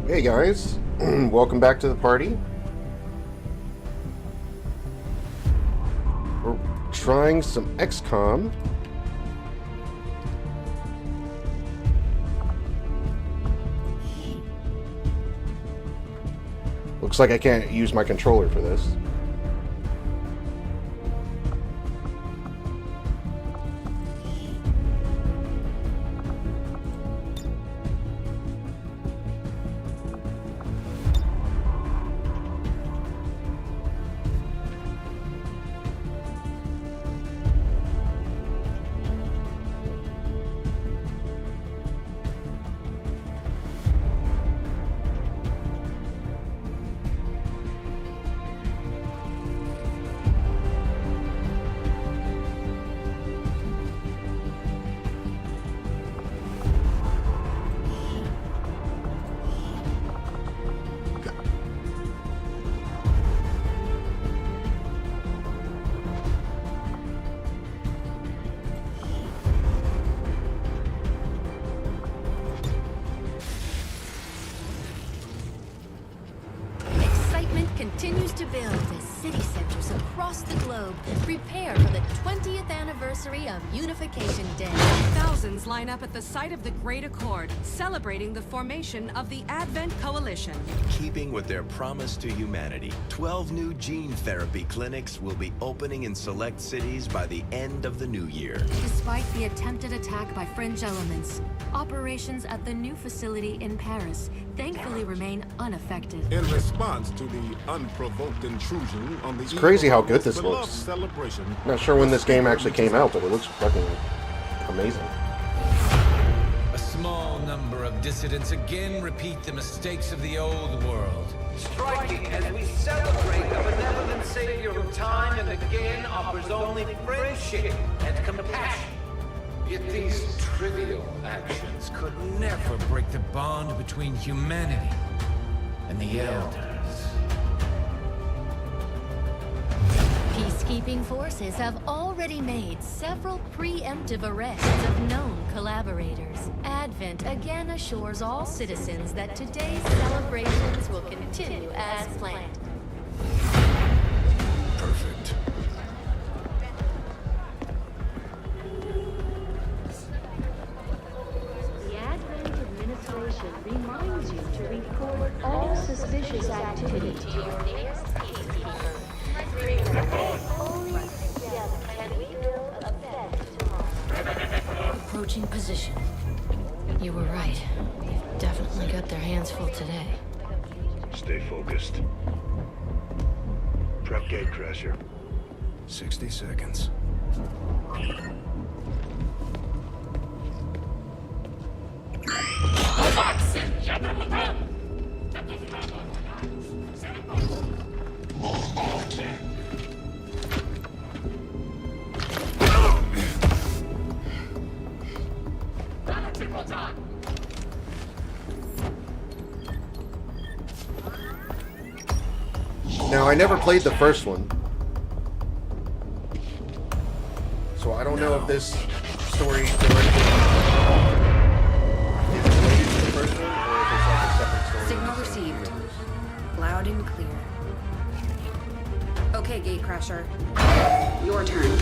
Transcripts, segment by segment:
Hey guys, welcome back to the party. We're trying some XCOM. Looks like I can't use my controller for this. Continues to build as city centers across the globe prepare for the 20th anniversary of Unification Day. Thousands line up at the site of the Great Accord, celebrating the formation of the Advent Coalition. Keeping with their promise to humanity, 12 new gene therapy clinics will be opening in select cities by the end of the new year. Despite the attempted attack by fringe elements, operations at the new facility in Paris thankfully remain unaffected. In response to the unprovoked intrusion on the It's crazy how good this beloved looks. celebration, Not sure when this game actually came out, but it looks fucking amazing. A small number of dissidents again repeat the mistakes of the old world. Striking as we celebrate the benevolent savior who time and again offers only friendship and compassion. Yet these trivial actions could never break the bond between humanity and the Elders. Peacekeeping forces have already made several preemptive arrests of known collaborators. Advent again assures all citizens that today's celebrations will continue as planned. Perfect. The Advent administration reminds you to report all suspicious activity to your nearest peacekeeper. Only together can we build a better tomorrow. Approaching position. You were right. They've definitely got their hands full today. Stay focused. Prep gatecrasher. 60 seconds. Now, I never played the first one, so I don't know if this story directly is related to the first one, or if it's like a separate story. Signal received. Loud and clear. Okay, Gatecrasher. Your turn.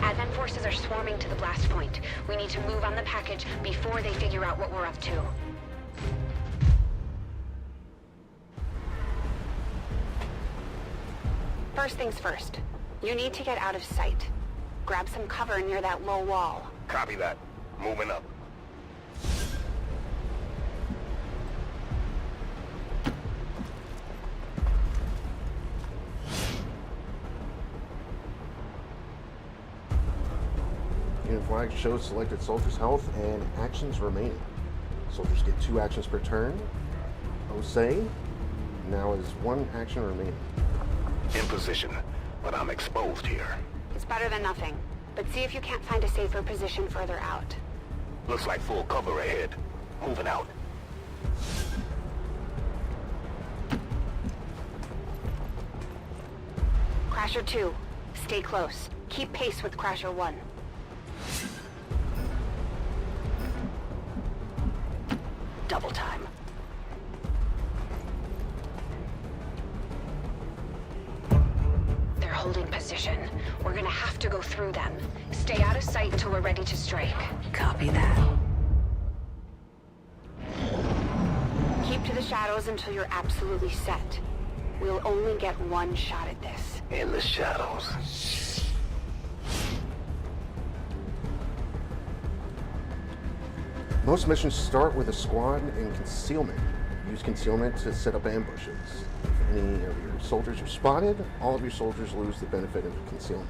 Advent forces are swarming to the blast point. We need to move on the package before they figure out what we're up to. First things first. You need to get out of sight. Grab some cover near that low wall. Copy that. Moving up. Union flag shows selected soldiers' health and actions remaining. Soldiers get 2 actions per turn. Osei now is 1 action remaining. In position. but I'm exposed here. It's better than nothing. But see if you can't find a safer position further out. Looks like full cover ahead. Moving out. Crasher 2, stay close. Keep pace with Crasher 1. Double time. They're holding position. We're gonna have to go through them. Stay out of sight until we're ready to strike. Copy that. Keep to the shadows until you're absolutely set. We'll only get one shot at this. In the shadows. Most missions start with a squad in concealment. Use concealment to set up ambushes. If any of your soldiers are spotted, all of your soldiers lose the benefit of concealment.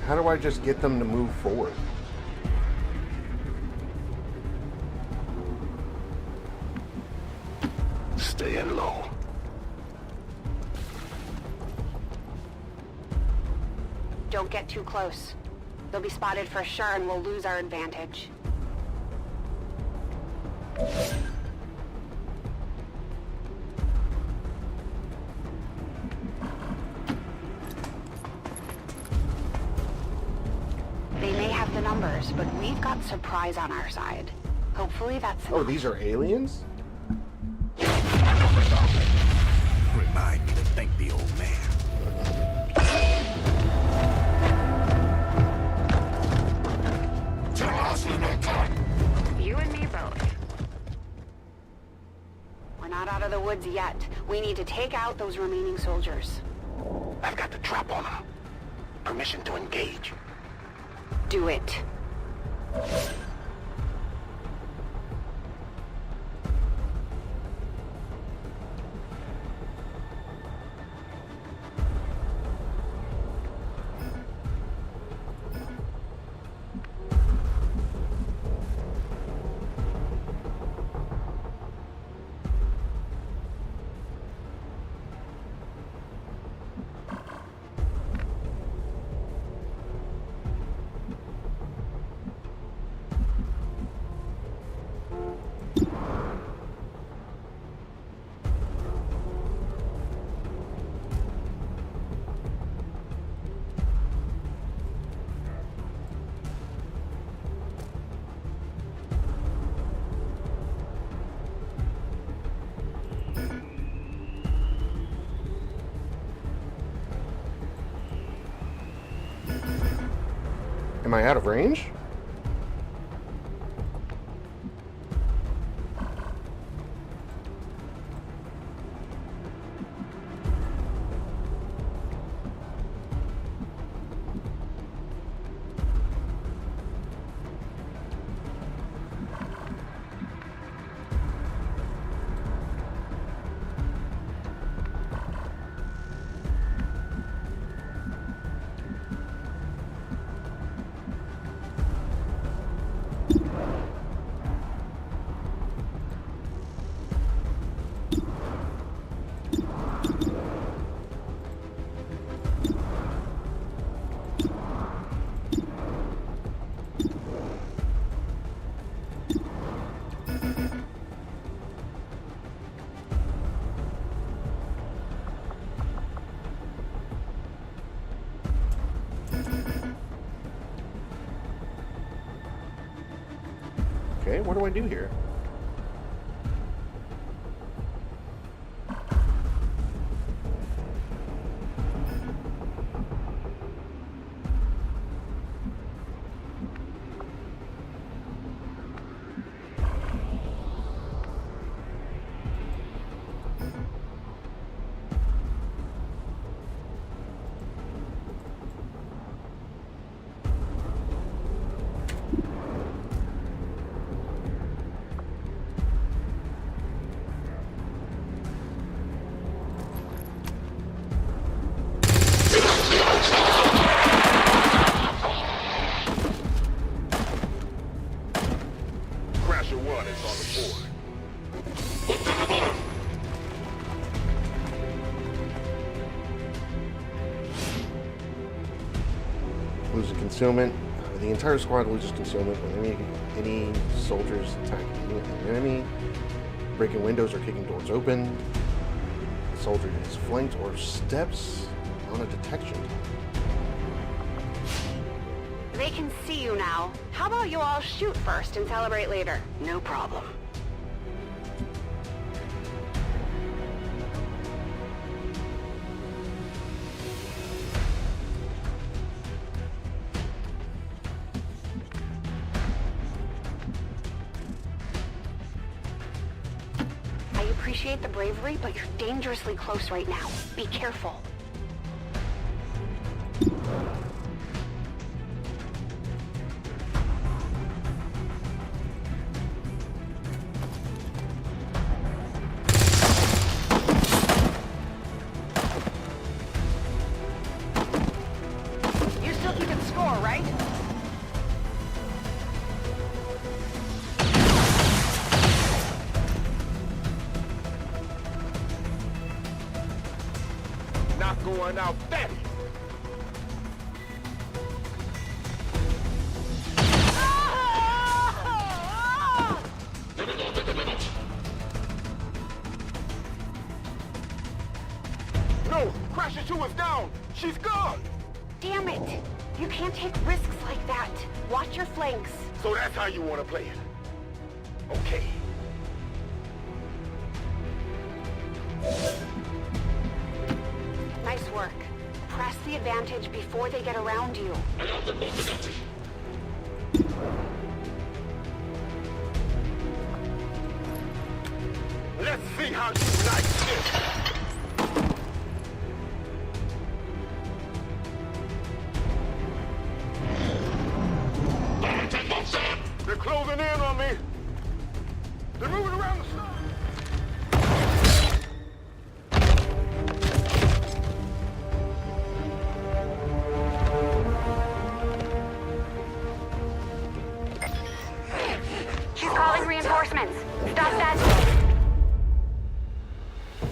How do I just get them to move forward? Staying low. Don't get too close. They'll be spotted for sure and we'll lose our advantage. They may have the numbers, but we've got surprise on our side. Hopefully that's enough. Oh, these are aliens? Remind me to thank the old man. You and me both. We're not out of the woods yet. We need to take out those remaining soldiers. I've got the trap on them. Permission to engage. Do it. Am I out of range? Okay, what do I do here? losing concealment. The entire squad loses concealment when any soldiers attack an enemy, breaking windows or kicking doors open. The soldier is flanked or steps on a detection tile. They can see you now. How about you all shoot first and celebrate later? No problem. I appreciate the bravery, but you're dangerously close right now. Be careful. You're still keeping score, right? Not going out that. No! Crasher 2 is down! She's gone! Damn it! You can't take risks like that. Watch your flanks. So that's how you want to play it. Okay. Nice work. Press the advantage before they get around you. Let's see how you like this. They're closing in on me. They're moving around the side. She's calling reinforcements. Stop that.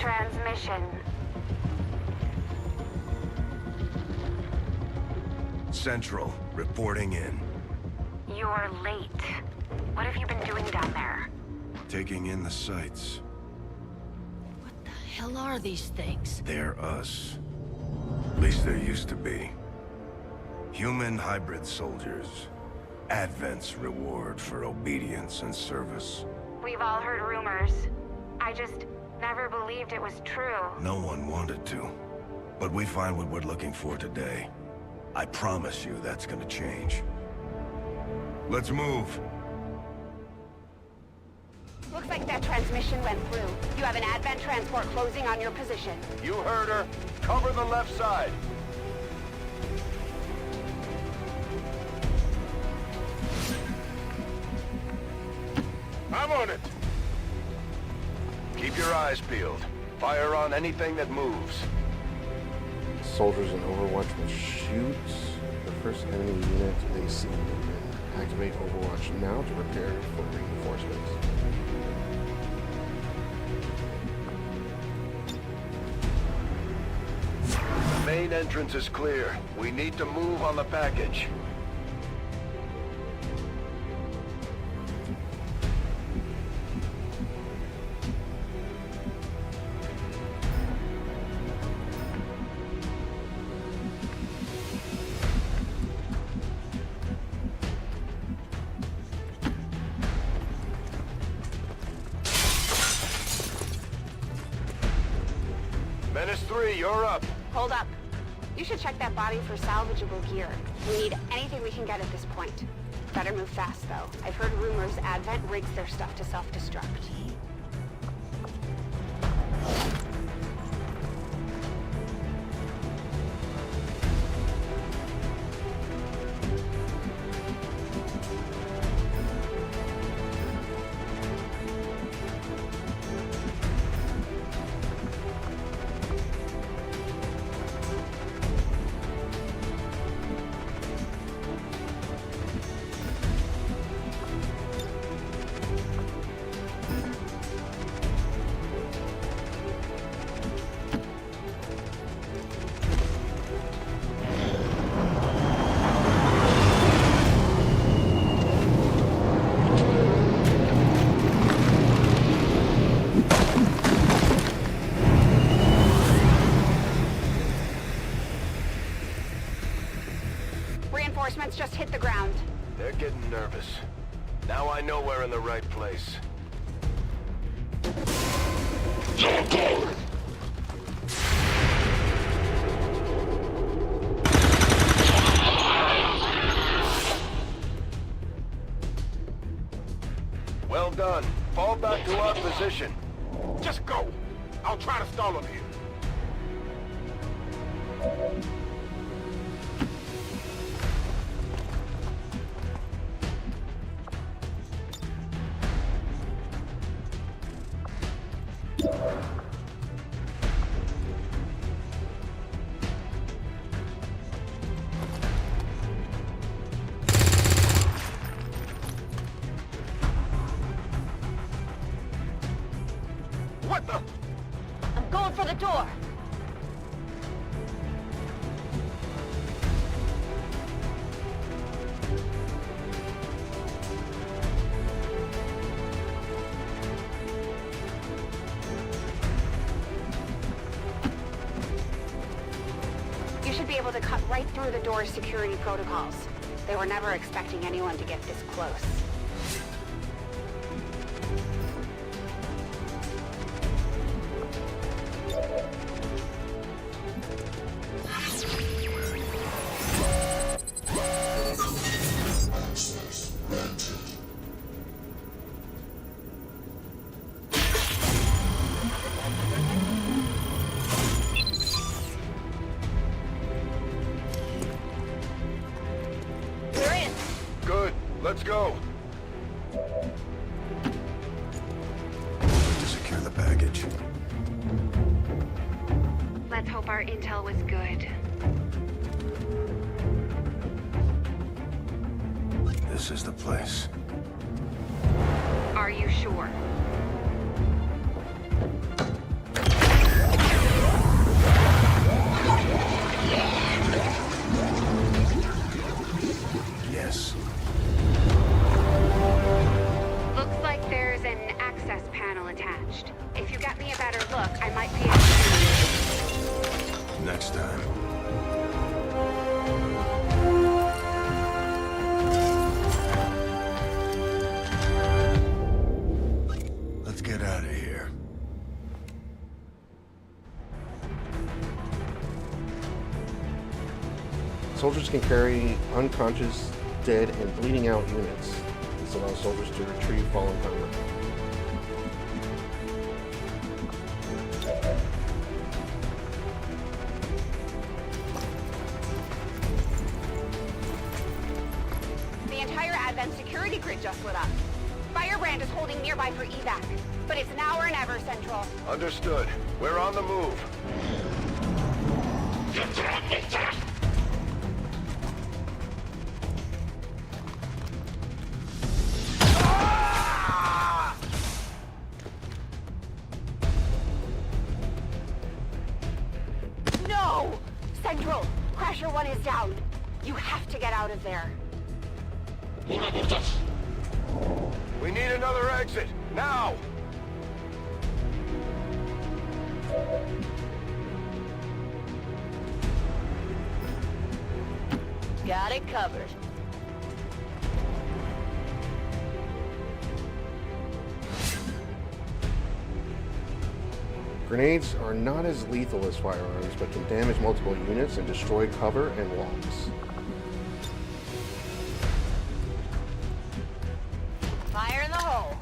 Transmission. Central, reporting in. You're late. What have you been doing down there? Taking in the sights. What the hell are these things? They're us. At least there used to be. Human hybrid soldiers. Advent's reward for obedience and service. We've all heard rumors. I just never believed it was true. No one wanted to. But we find what we're looking for today. I promise you that's gonna change. Let's move. Looks like that transmission went through. You have an Advent transport closing on your position. You heard her. Cover the left side. I'm on it. Keep your eyes peeled. Fire on anything that moves. Soldiers in Overwatch will shoot the first enemy unit they see moving. Activate Overwatch now to prepare for reinforcements. The main entrance is clear. We need to move on the package. Menace 3, you're up. Hold up. You should check that body for salvageable gear. We need anything we can get at this point. Better move fast, though. I've heard rumors Advent rigs their stuff to self-destruct. Reinforcements just hit the ground. They're getting nervous. Now I know we're in the right place. Well done. Fall back to our position. Just go. I'll try to stall them here. What the? I'm going for the door. You should be able to cut right through the door's security protocols. They were never expecting anyone to get this close. We're in. Good. Let's go. To secure the package. Let's hope our intel was good. This is the place. Are you sure? Yes. Looks like there's an access panel attached. If you got me a better look, I might be able to... Next time. Let's get out of here. Soldiers can carry unconscious, dead, and bleeding out units. This allows soldiers to retrieve fallen combat. The entire Advent security grid just lit up. Firebrand is holding nearby for evac, but it's now or never, Central. Understood. We're on the move. No! Central, Crasher 1 is down. You have to get out of there. We need another exit. Now! Got it covered. Grenades are not as lethal as firearms, but can damage multiple units and destroy cover and walls. Fire in the hole.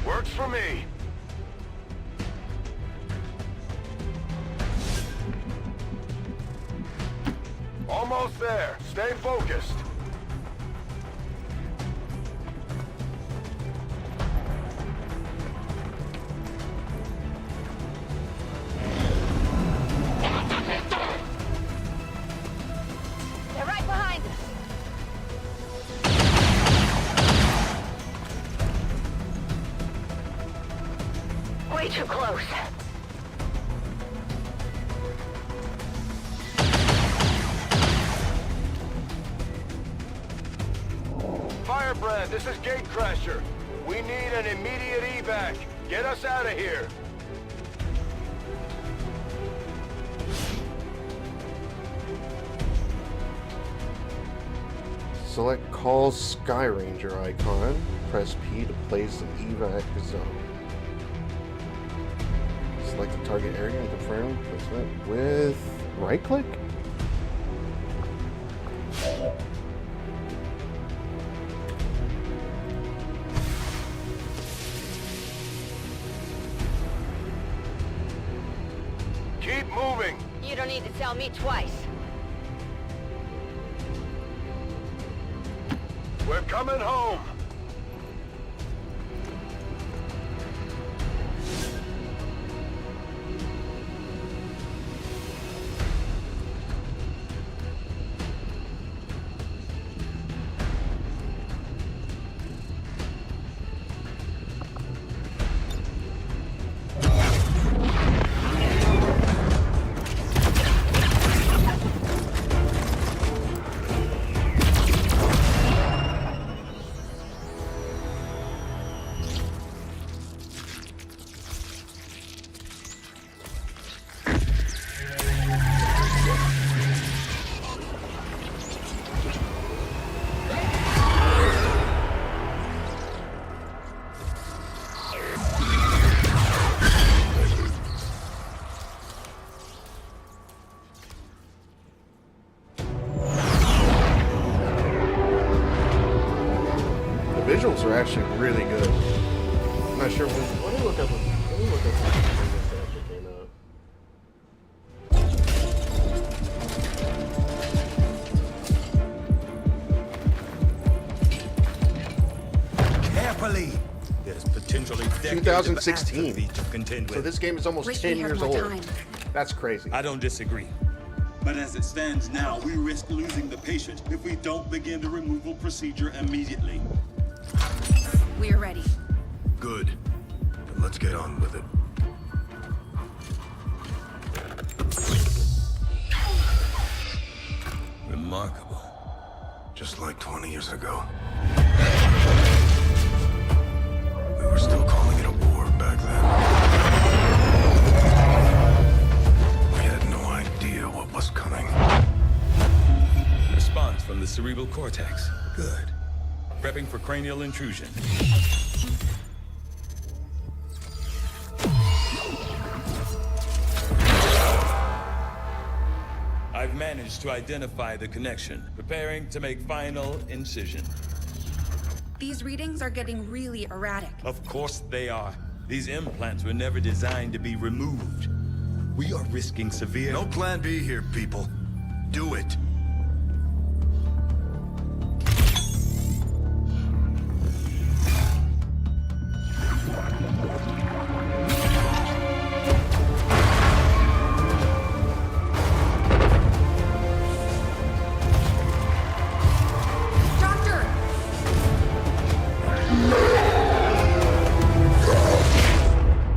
Works for me. Almost there. Stay focused. They're right behind us. Way too close. Firebrand, this is Gatecrasher. We need an immediate evac. Get us out of here. Select Call Sky Ranger icon. Press P to place an evac zone. Select the target area and confirm placement with right click. Keep moving. You don't need to tell me twice. We're coming home. Visuals are actually really good. I'm not sure when. Let me look up. Let me look up when this actually came out. Carefully. There's potentially 2016. to contend with. So this game is almost Wish 10 we had years more old. time. That's crazy. I don't disagree. But as it stands now, we risk losing the patient if we don't begin the removal procedure immediately. We're ready. Good. Then let's get on with it. Remarkable. Just like 20 years ago. We were still calling it a war back then. We had no idea what was coming. Response from the cerebral cortex. Good. Prepping for cranial intrusion. I've managed to identify the connection. Preparing to make final incision. These readings are getting really erratic. Of course they are. These implants were never designed to be removed. We are risking severe... No plan B here, people. Do it. Doctor!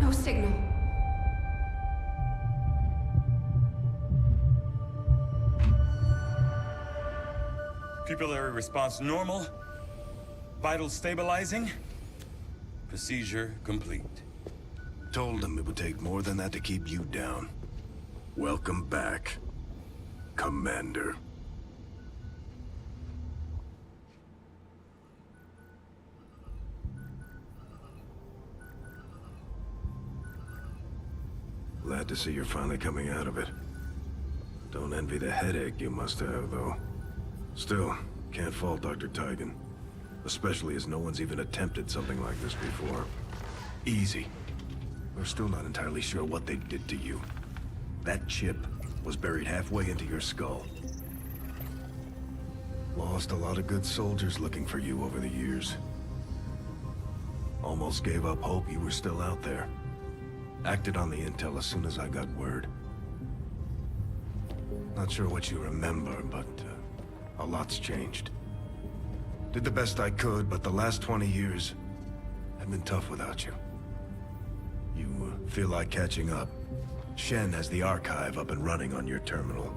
No signal. Pupillary response normal. Vital stabilizing. Procedure complete. Told them it would take more than that to keep you down. Welcome back, Commander. Glad to see you're finally coming out of it. Don't envy the headache you must have, though. Still, can't fault Dr. Tigan. Especially as no one's even attempted something like this before. Easy. We're still not entirely sure what they did to you. That chip was buried halfway into your skull. Lost a lot of good soldiers looking for you over the years. Almost gave up hope you were still out there. Acted on the intel as soon as I got word. Not sure what you remember, but a lot's changed. Did the best I could, but the last 20 years have been tough without you. You feel like catching up? Shen has the archive up and running on your terminal.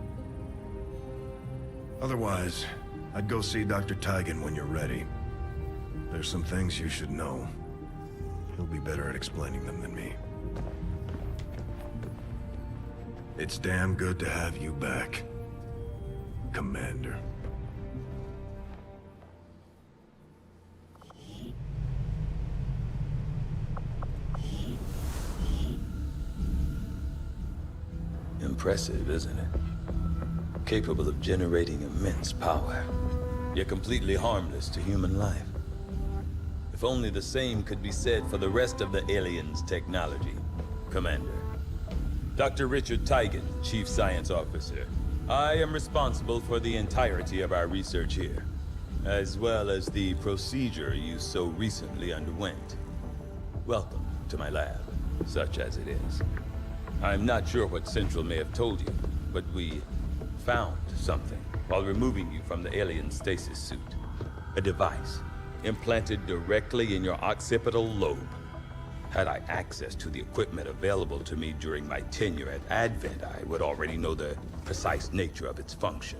Otherwise, I'd go see Dr. Tigan when you're ready. There's some things you should know. He'll be better at explaining them than me. It's damn good to have you back, Commander. Impressive, isn't it? Capable of generating immense power, yet completely harmless to human life. If only the same could be said for the rest of the aliens' technology, Commander. Dr. Richard Teigen, Chief Science Officer. I am responsible for the entirety of our research here, as well as the procedure you so recently underwent. Welcome to my lab, such as it is. I'm not sure what Central may have told you, but we found something while removing you from the alien stasis suit. A device implanted directly in your occipital lobe. Had I access to the equipment available to me during my tenure at Advent, I would already know the precise nature of its function.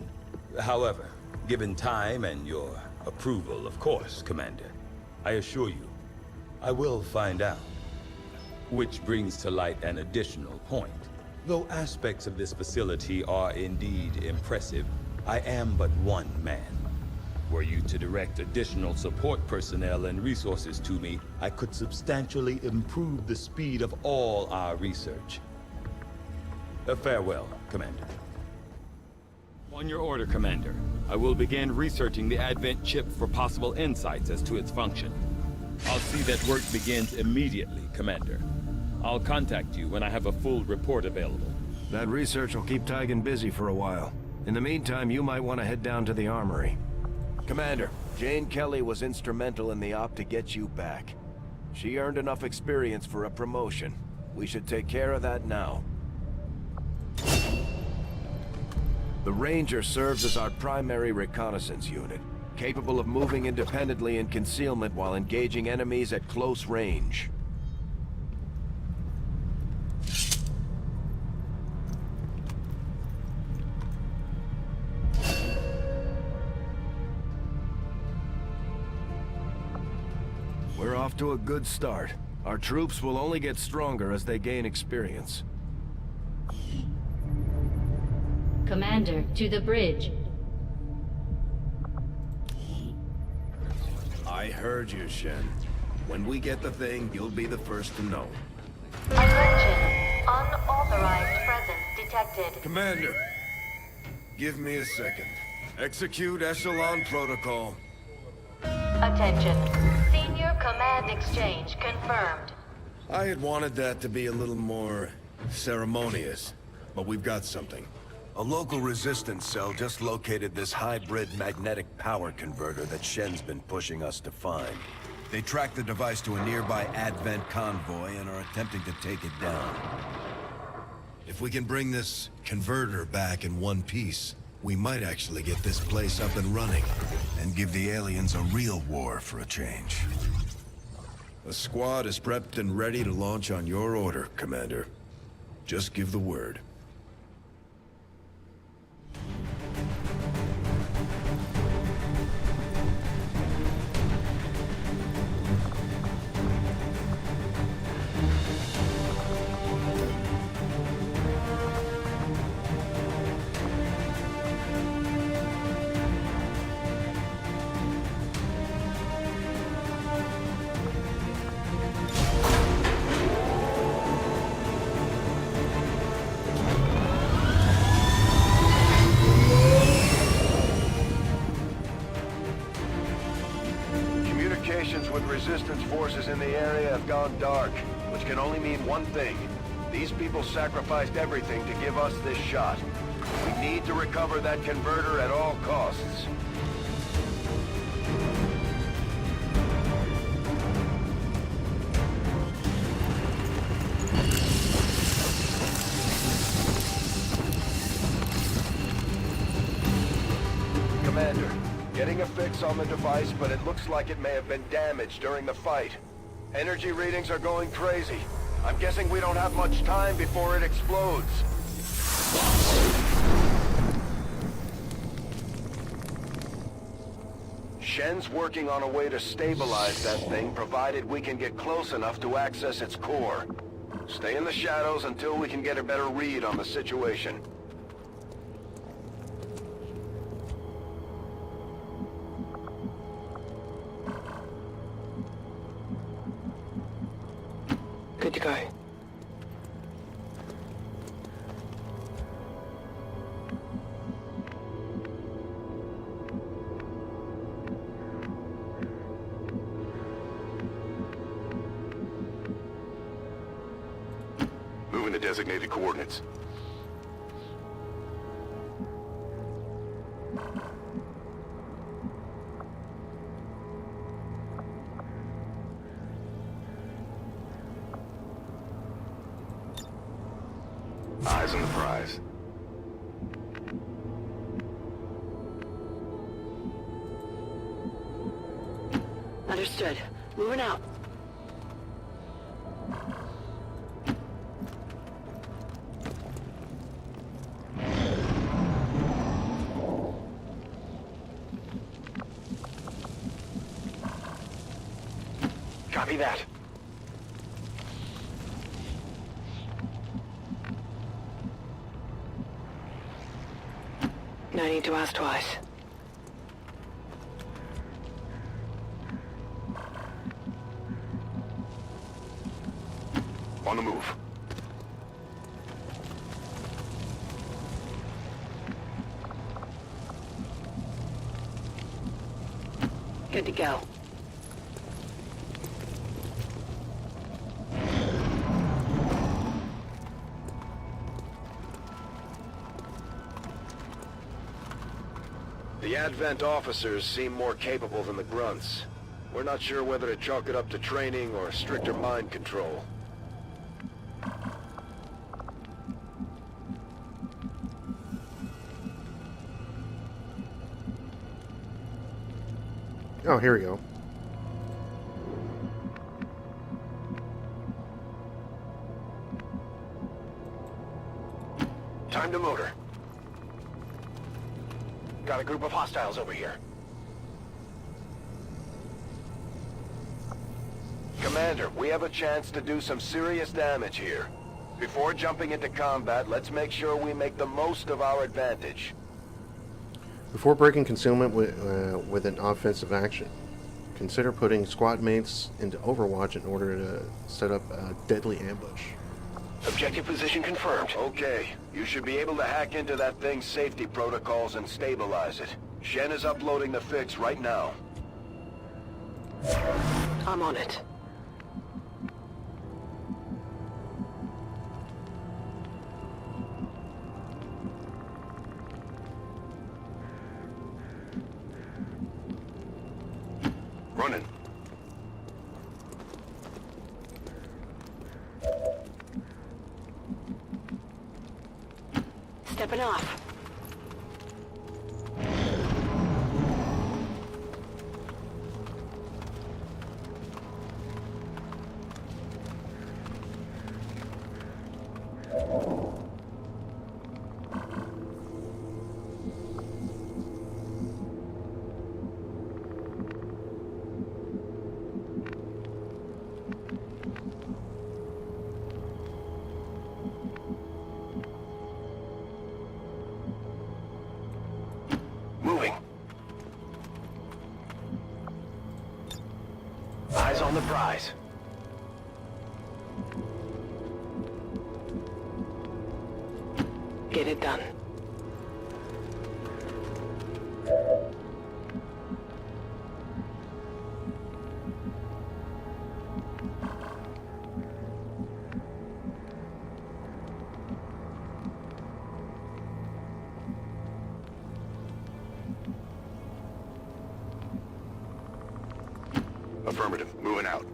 However, given time and your approval, of course, Commander, I assure you, I will find out. Which brings to light an additional point. Though aspects of this facility are indeed impressive, I am but one man. Were you to direct additional support personnel and resources to me, I could substantially improve the speed of all our research. Farewell, Commander. On your order, Commander, I will begin researching the Advent chip for possible insights as to its function. I'll see that work begins immediately, Commander. I'll contact you when I have a full report available. That research will keep Teigen busy for a while. In the meantime, you might want to head down to the armory. Commander, Jane Kelly was instrumental in the op to get you back. She earned enough experience for a promotion. We should take care of that now. The Ranger serves as our primary reconnaissance unit, capable of moving independently in concealment while engaging enemies at close range. We're off to a good start. Our troops will only get stronger as they gain experience. Commander, to the bridge. I heard you, Shen. When we get the thing, you'll be the first to know. Attention. Unauthorized presence detected. Commander, give me a second. Execute Echelon Protocol. Attention. Senior command exchange confirmed. I had wanted that to be a little more ceremonious, but we've got something. A local resistance cell just located this hybrid magnetic power converter that Shen's been pushing us to find. They tracked the device to a nearby Advent convoy and are attempting to take it down. If we can bring this converter back in one piece, we might actually get this place up and running, and give the aliens a real war for a change. The squad is prepped and ready to launch on your order, Commander. Just give the word. With resistance forces in the area have gone dark, which can only mean one thing. These people sacrificed everything to give us this shot. We need to recover that converter at all costs. Commander, getting a fix on the device, but it looks like it may have been damaged during the fight. Energy readings are going crazy. I'm guessing we don't have much time before it explodes. Shen's working on a way to stabilize that thing, provided we can get close enough to access its core. Stay in the shadows until we can get a better read on the situation. Good to go. Moving to designated coordinates. Eyes on the prize. Understood. Moving out. Copy that. No need to ask twice. On the move. Good to go. The Advent officers seem more capable than the grunts. We're not sure whether to chalk it up to training or stricter mind control. Oh, here we go. Time to motor. Got a group of hostiles over here. Commander, we have a chance to do some serious damage here. Before jumping into combat, let's make sure we make the most of our advantage. Before breaking concealment with an offensive action, consider putting squad mates into Overwatch in order to set up a deadly ambush. Objective position confirmed. Okay, you should be able to hack into that thing's safety protocols and stabilize it. Shen is uploading the fix right now. I'm on it. Running. Stepping off. Moving. Eyes on the prize. Get it done. Affirmative. Moving out.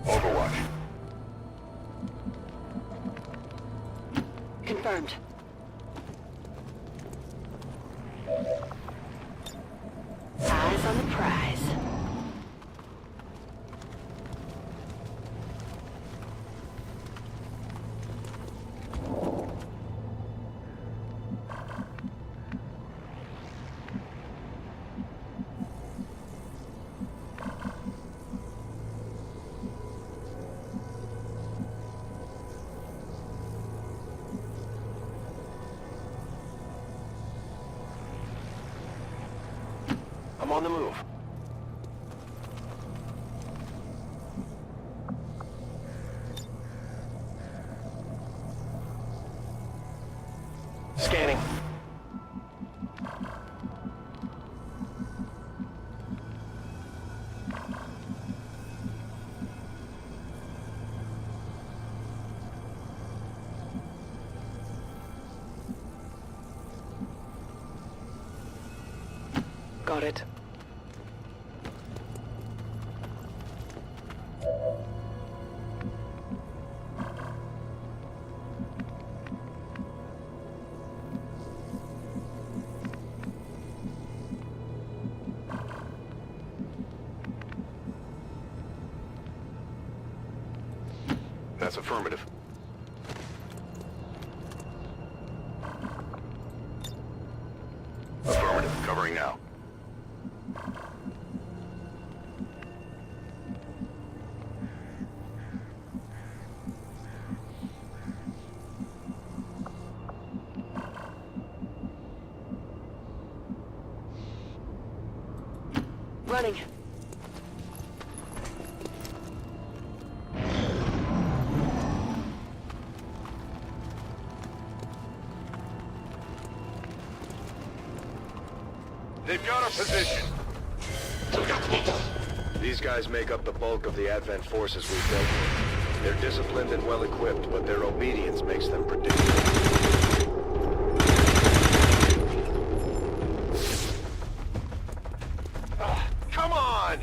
Overwatch. Confirmed. Eyes on the prize. I'm on the move. Scanning. Got it. That's affirmative. Affirmative. Covering now. Running. They've got our position. These guys make up the bulk of the Advent forces we've dealt with. They're disciplined and well-equipped, but their obedience makes them predictable. Come on!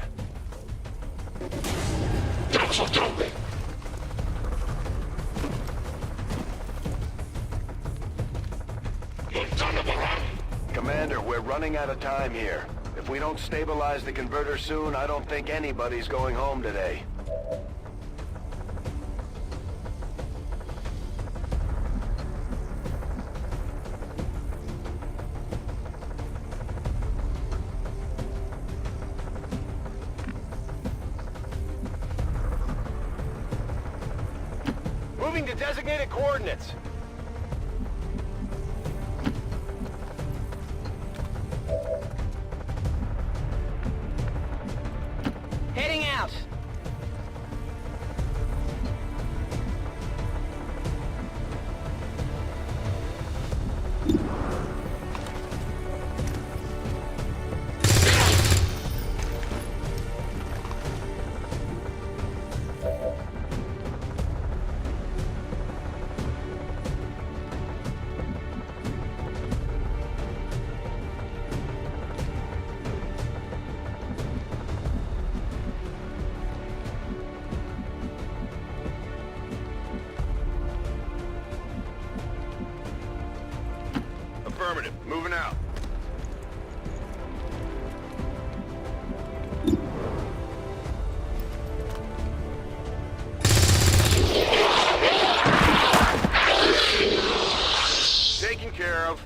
Commander, we're running out of time here. If we don't stabilize the converter soon, I don't think anybody's going home today. Moving to designated coordinates. Heading out. Affirmative. Moving out. Taken care of.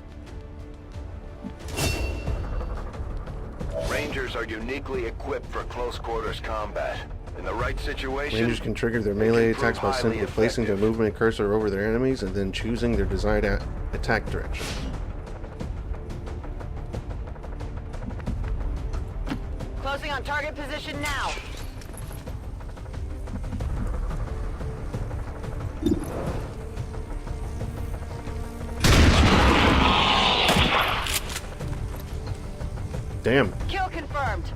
Rangers are uniquely equipped for close quarters combat. In the right situation, Rangers can trigger their melee attacks by simply placing their movement cursor over their enemies and then choosing their desired attack direction. Closing on target position now. Damn. Kill confirmed.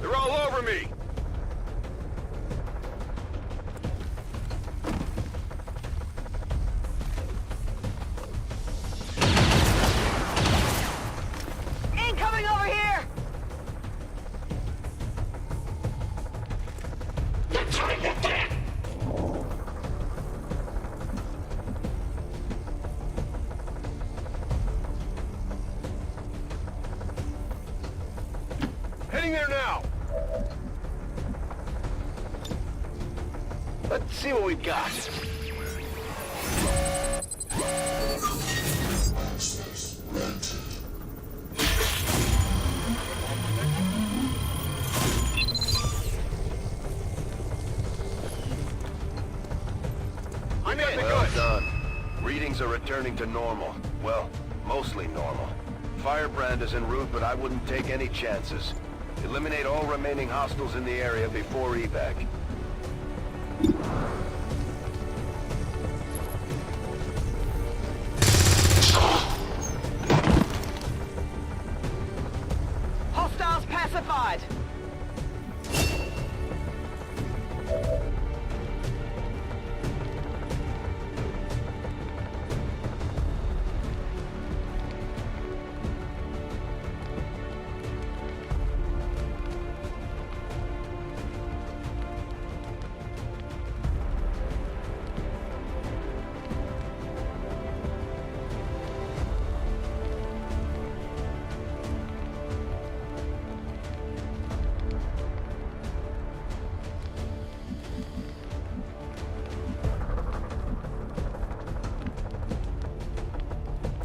they're all over me. Incoming over here. Heading there now. Let's see what we've got. Things are returning to normal. Well, mostly normal. Firebrand is en route, but I wouldn't take any chances. Eliminate all remaining hostiles in the area before evac. Hostiles pacified.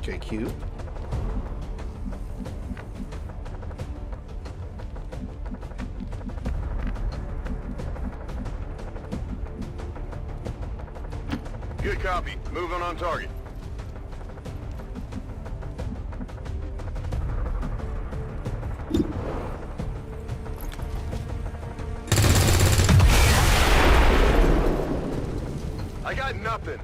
JQ. Good copy. Moving on target. I got nothing.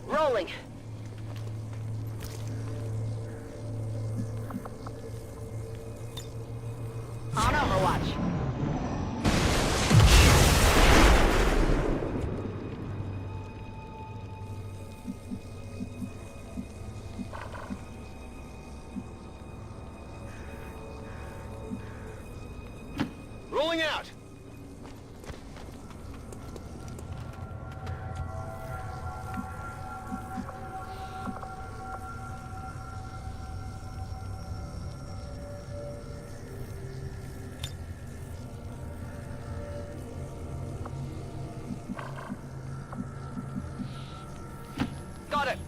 Rolling. On Overwatch. Rolling out. Got it.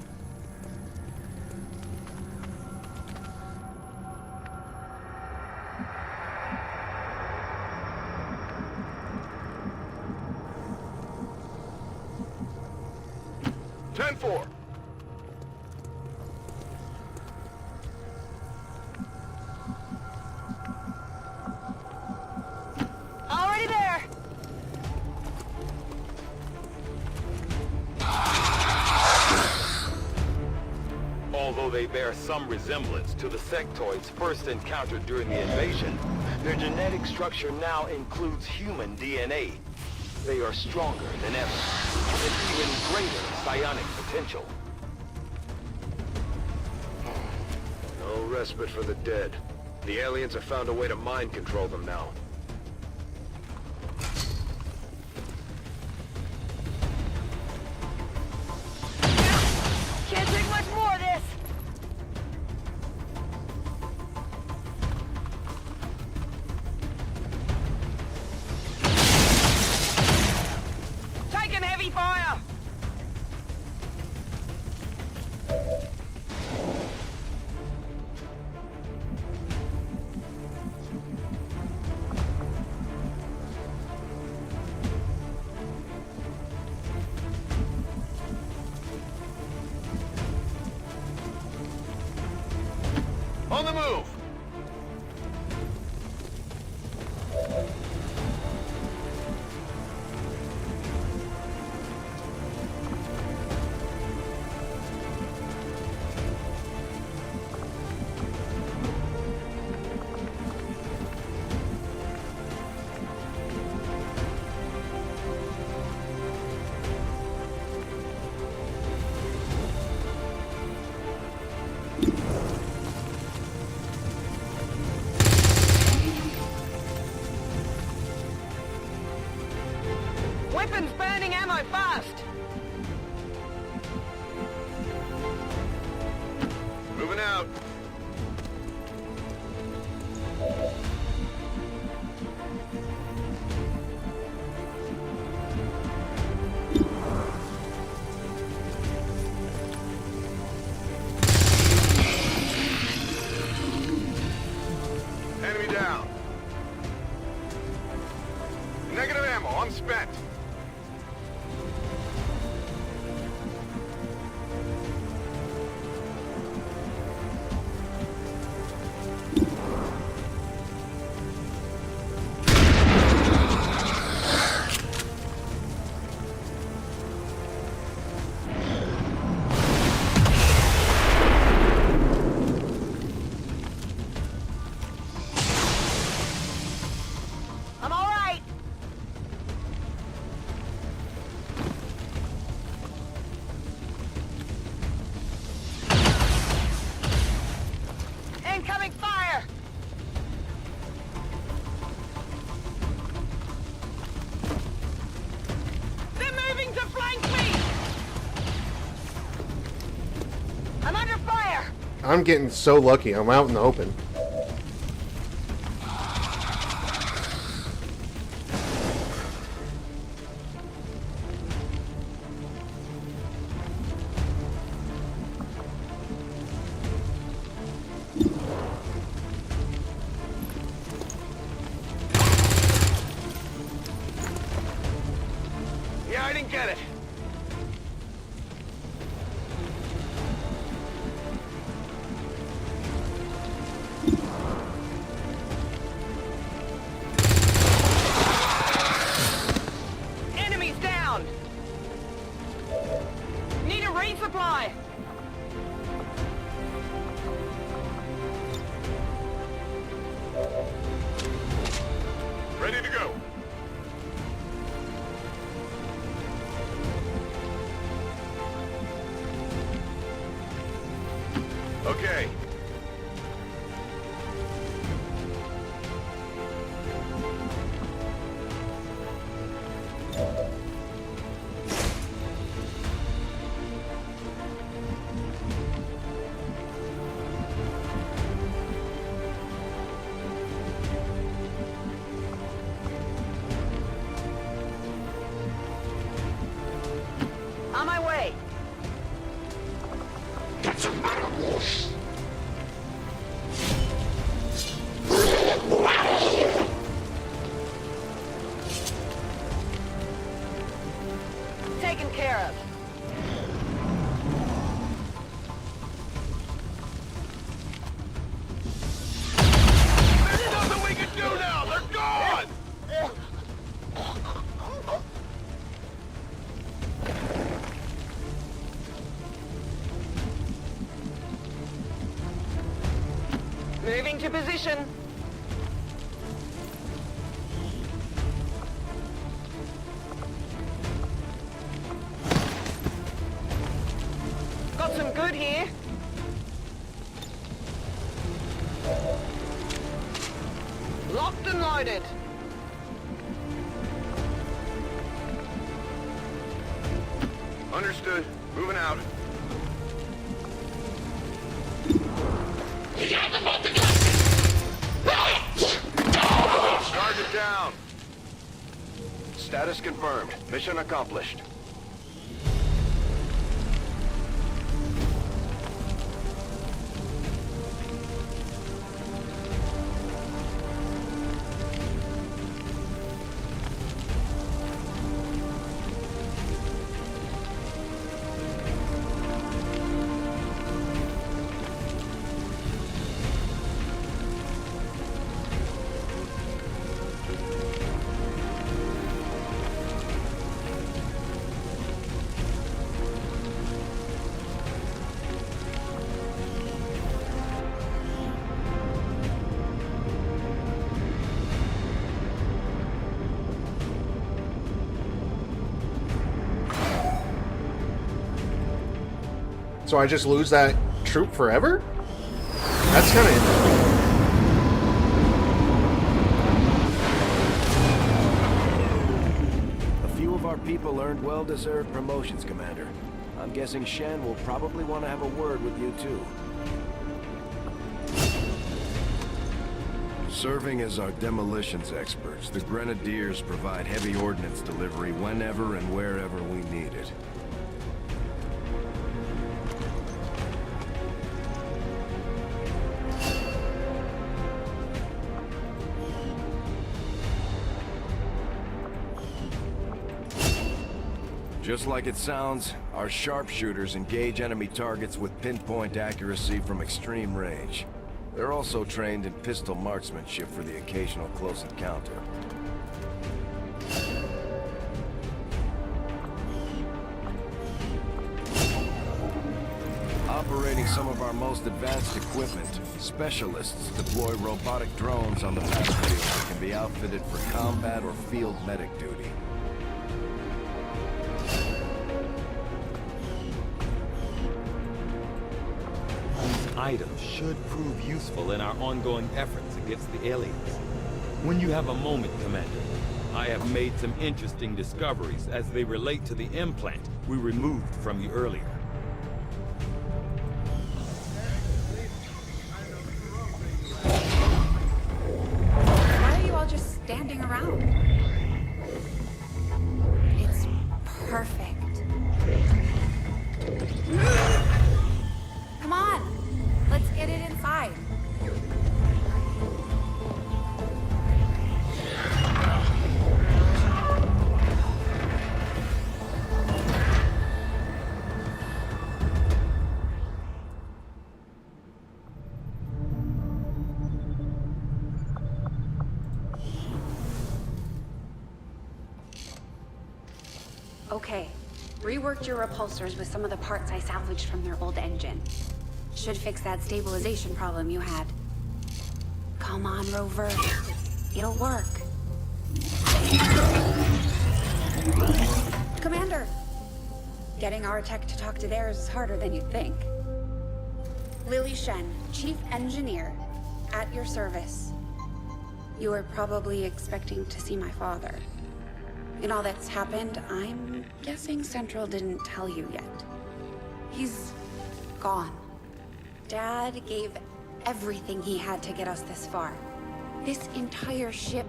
Ten four. Already there. Although they bear some resemblance to the sectoids first encountered during the invasion, their genetic structure now includes human DNA. They are stronger than ever, with even greater psionic potential. No respite for the dead. The aliens have found a way to mind control them now. Can't take much more of this. Taking heavy fire. Weapons burning ammo fast! Moving out. Enemy down. Negative ammo, I'm spent. I'm all right. Incoming fire! They're moving to flank me! I'm under fire! I'm getting so lucky. I'm out in the open. Yeah, I didn't get it. Enemies down! Need a resupply! Ready to go. Okay. On my way! Taken care of. There's nothing we can do now! They're gone! Moving to position. Got some good here. Locked and loaded. Understood. Moving out. Target down. Status confirmed. Mission accomplished. So I just lose that troop forever? That's kind of interesting. A few of our people earned well-deserved promotions, Commander. I'm guessing Shen will probably want to have a word with you, too. Serving as our demolitions experts, the Grenadiers provide heavy ordnance delivery whenever and wherever we need it. Just like it sounds, our sharpshooters engage enemy targets with pinpoint accuracy from extreme range. They're also trained in pistol marksmanship for the occasional close encounter. Operating some of our most advanced equipment, specialists deploy robotic drones on the battlefield that can be outfitted for combat or field medic duty. Items should prove useful in our ongoing efforts against the aliens. When you have a moment, Commander, I have made some interesting discoveries as they relate to the implant we removed from you earlier. Why are you all just standing around? It's perfect. Come on! Let's get it inside. Okay. Reworked your repulsors with some of the parts I salvaged from their old engine. Should fix that stabilization problem you had. Come on, Rover. It'll work. Commander! Getting our tech to talk to theirs is harder than you'd think. Lily Shen, Chief Engineer, at your service. You were probably expecting to see my father. In all that's happened, I'm guessing Central didn't tell you yet. He's gone. Dad gave everything he had to get us this far. This entire ship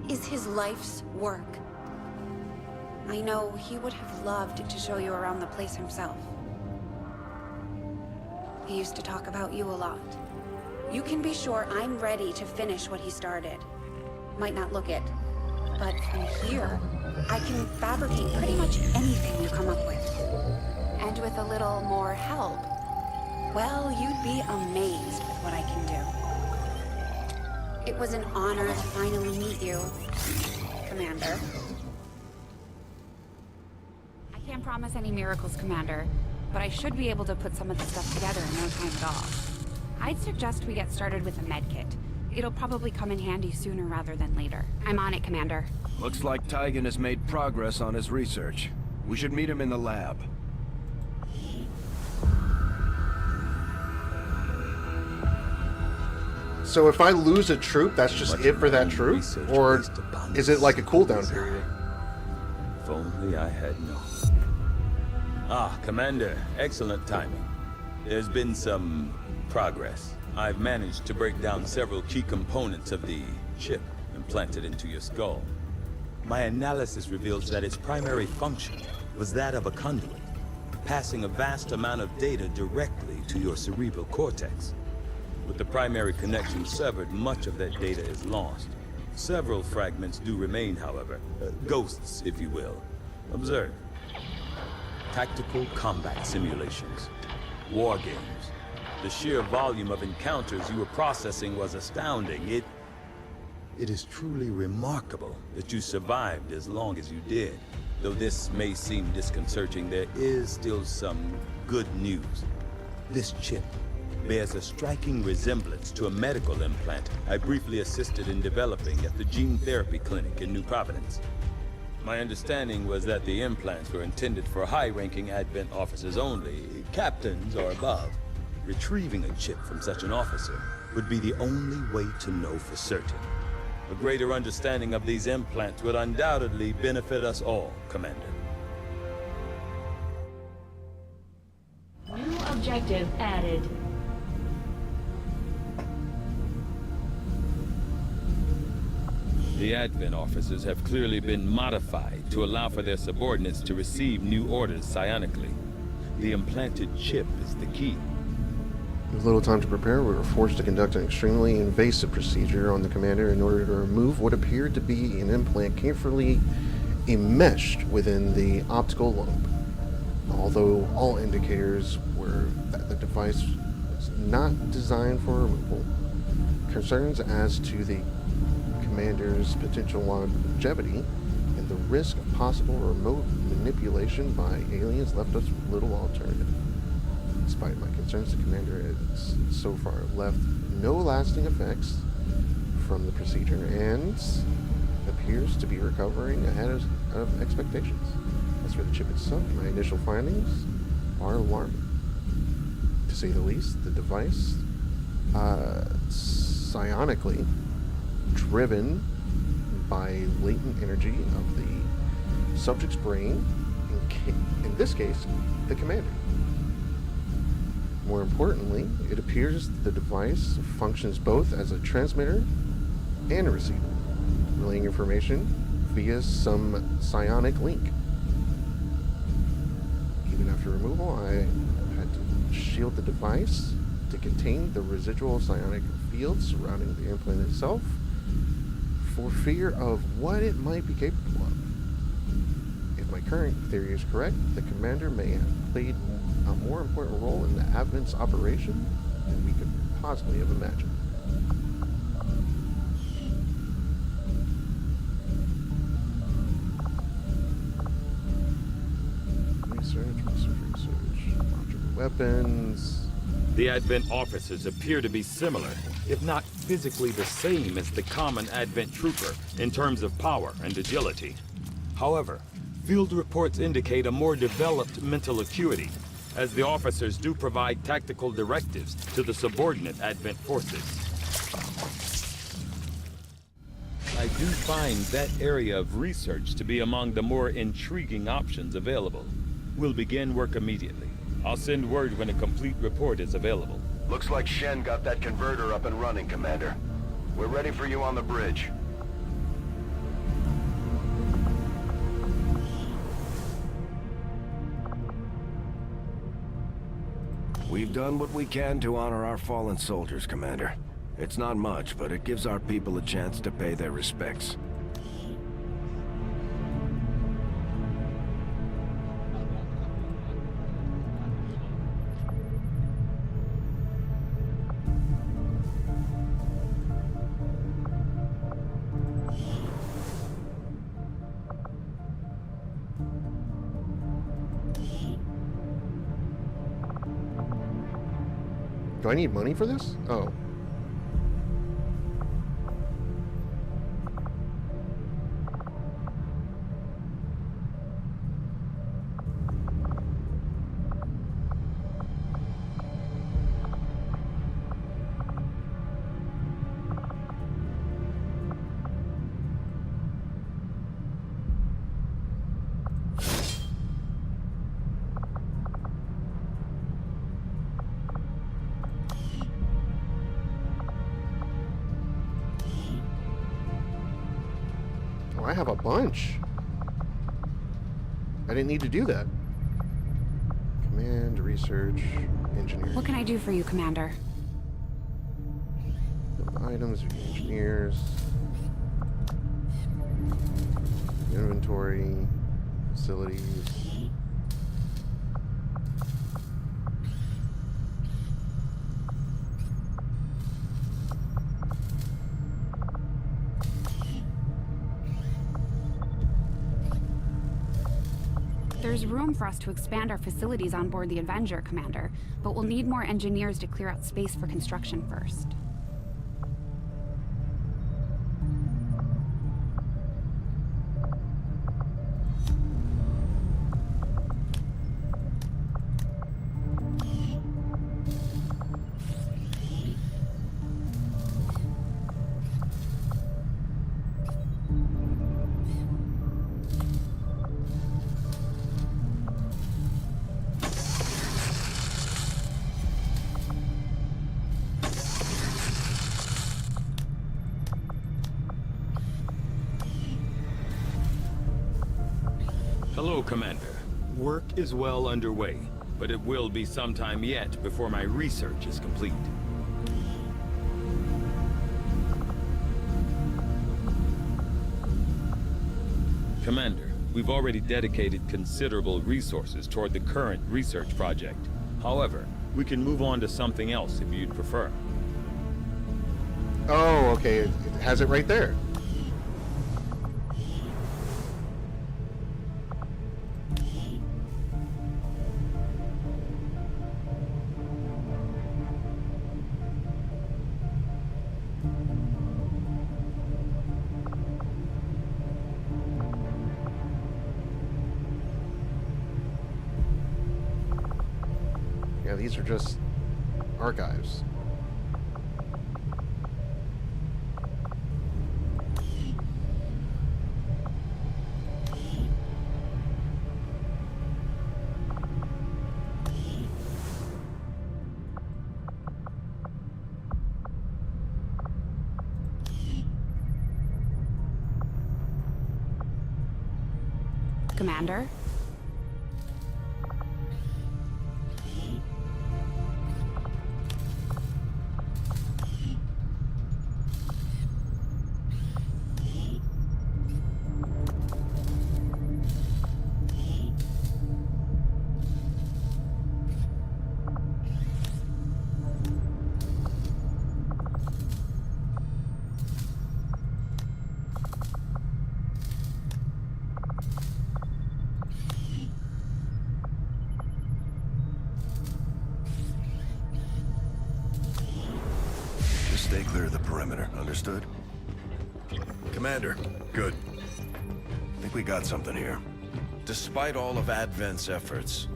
is his life's work. I know he would have loved to show you around the place himself. He used to talk about you a lot. You can be sure I'm ready to finish what he started. Might not look it, but from here, I can fabricate pretty much anything you come up with. And with a little more help, well, you'd be amazed with what I can do. It was an honor to finally meet you, Commander. I can't promise any miracles, Commander, but I should be able to put some of the stuff together in no time at all. I'd suggest we get started with a med kit. It'll probably come in handy sooner rather than later. I'm on it, Commander. Looks like Tygan has made progress on his research. We should meet him in the lab. So if I lose a troop, that's just it for that troop? Or is it like a cooldown period? If only I had known. Ah, Commander, excellent timing. There's been some progress. I've managed to break down several key components of the chip implanted into your skull. My analysis reveals that its primary function was that of a conduit, passing a vast amount of data directly to your cerebral cortex. With the primary connection severed, much of that data is lost. Several fragments do remain, however. Ghosts, if you will. Observe. Tactical combat simulations. War games. The sheer volume of encounters you were processing was astounding. It is truly remarkable that you survived as long as you did. Though this may seem disconcerting, there is still some good news. This chip bears a striking resemblance to a medical implant I briefly assisted in developing at the gene therapy clinic in New Providence. My understanding was that the implants were intended for high-ranking Advent officers only, captains or above. Retrieving a chip from such an officer would be the only way to know for certain. A greater understanding of these implants would undoubtedly benefit us all, Commander. objective added. The Advent officers have clearly been modified to allow for their subordinates to receive new orders psionically. The implanted chip is the key. With little time to prepare, we were forced to conduct an extremely invasive procedure on the commander in order to remove what appeared to be an implant carefully enmeshed within the optical lobe. Although all indicators were that the device was not designed for removal, concerns as to the commander's potential longevity and the risk of possible remote manipulation by aliens left us with little alternative. Despite my concerns, the commander has so far left no lasting effects from the procedure and appears to be recovering ahead of expectations. As for the chip itself, my initial findings are alarming. To say the least, the device, psionically driven by latent energy of the subject's brain, in this case, the commander. More importantly, it appears the device functions both as a transmitter and a receiver, relaying information via some psionic link. Even after removal, I had to shield the device to contain the residual psionic fields surrounding the implant itself for fear of what it might be capable of. If my current theory is correct, the commander may have played a more important role in the Advent's operation than we could possibly have imagined. Research. Logical weapons. The Advent officers appear to be similar, if not physically the same as the common Advent trooper in terms of power and agility. However, field reports indicate a more developed mental acuity, as the officers do provide tactical directives to the subordinate Advent forces. I do find that area of research to be among the more intriguing options available. We'll begin work immediately. I'll send word when a complete report is available. Looks like Shen got that converter up and running, Commander. We're ready for you on the bridge. We've done what we can to honor our fallen soldiers, Commander. It's not much, but it gives our people a chance to pay their respects. Do I need money for this? Oh. I have a bunch. I didn't need to do that. Command, research, engineering. What can I do for you, Commander? Build items, view engineers. Inventory, facilities. There's room for us to expand our facilities on board the Avenger, Commander, but we'll need more engineers to clear out space for construction first. Hello, Commander. Work is well underway, but it will be some time yet before my research is complete. Commander, we've already dedicated considerable resources toward the current research project. However, we can move on to something else if you'd prefer. Oh, okay. It has it right there. Yeah, these are just archives. Commander? Stay clear of the perimeter, understood? Commander, good. Think we got something here. Despite all of Advent's efforts,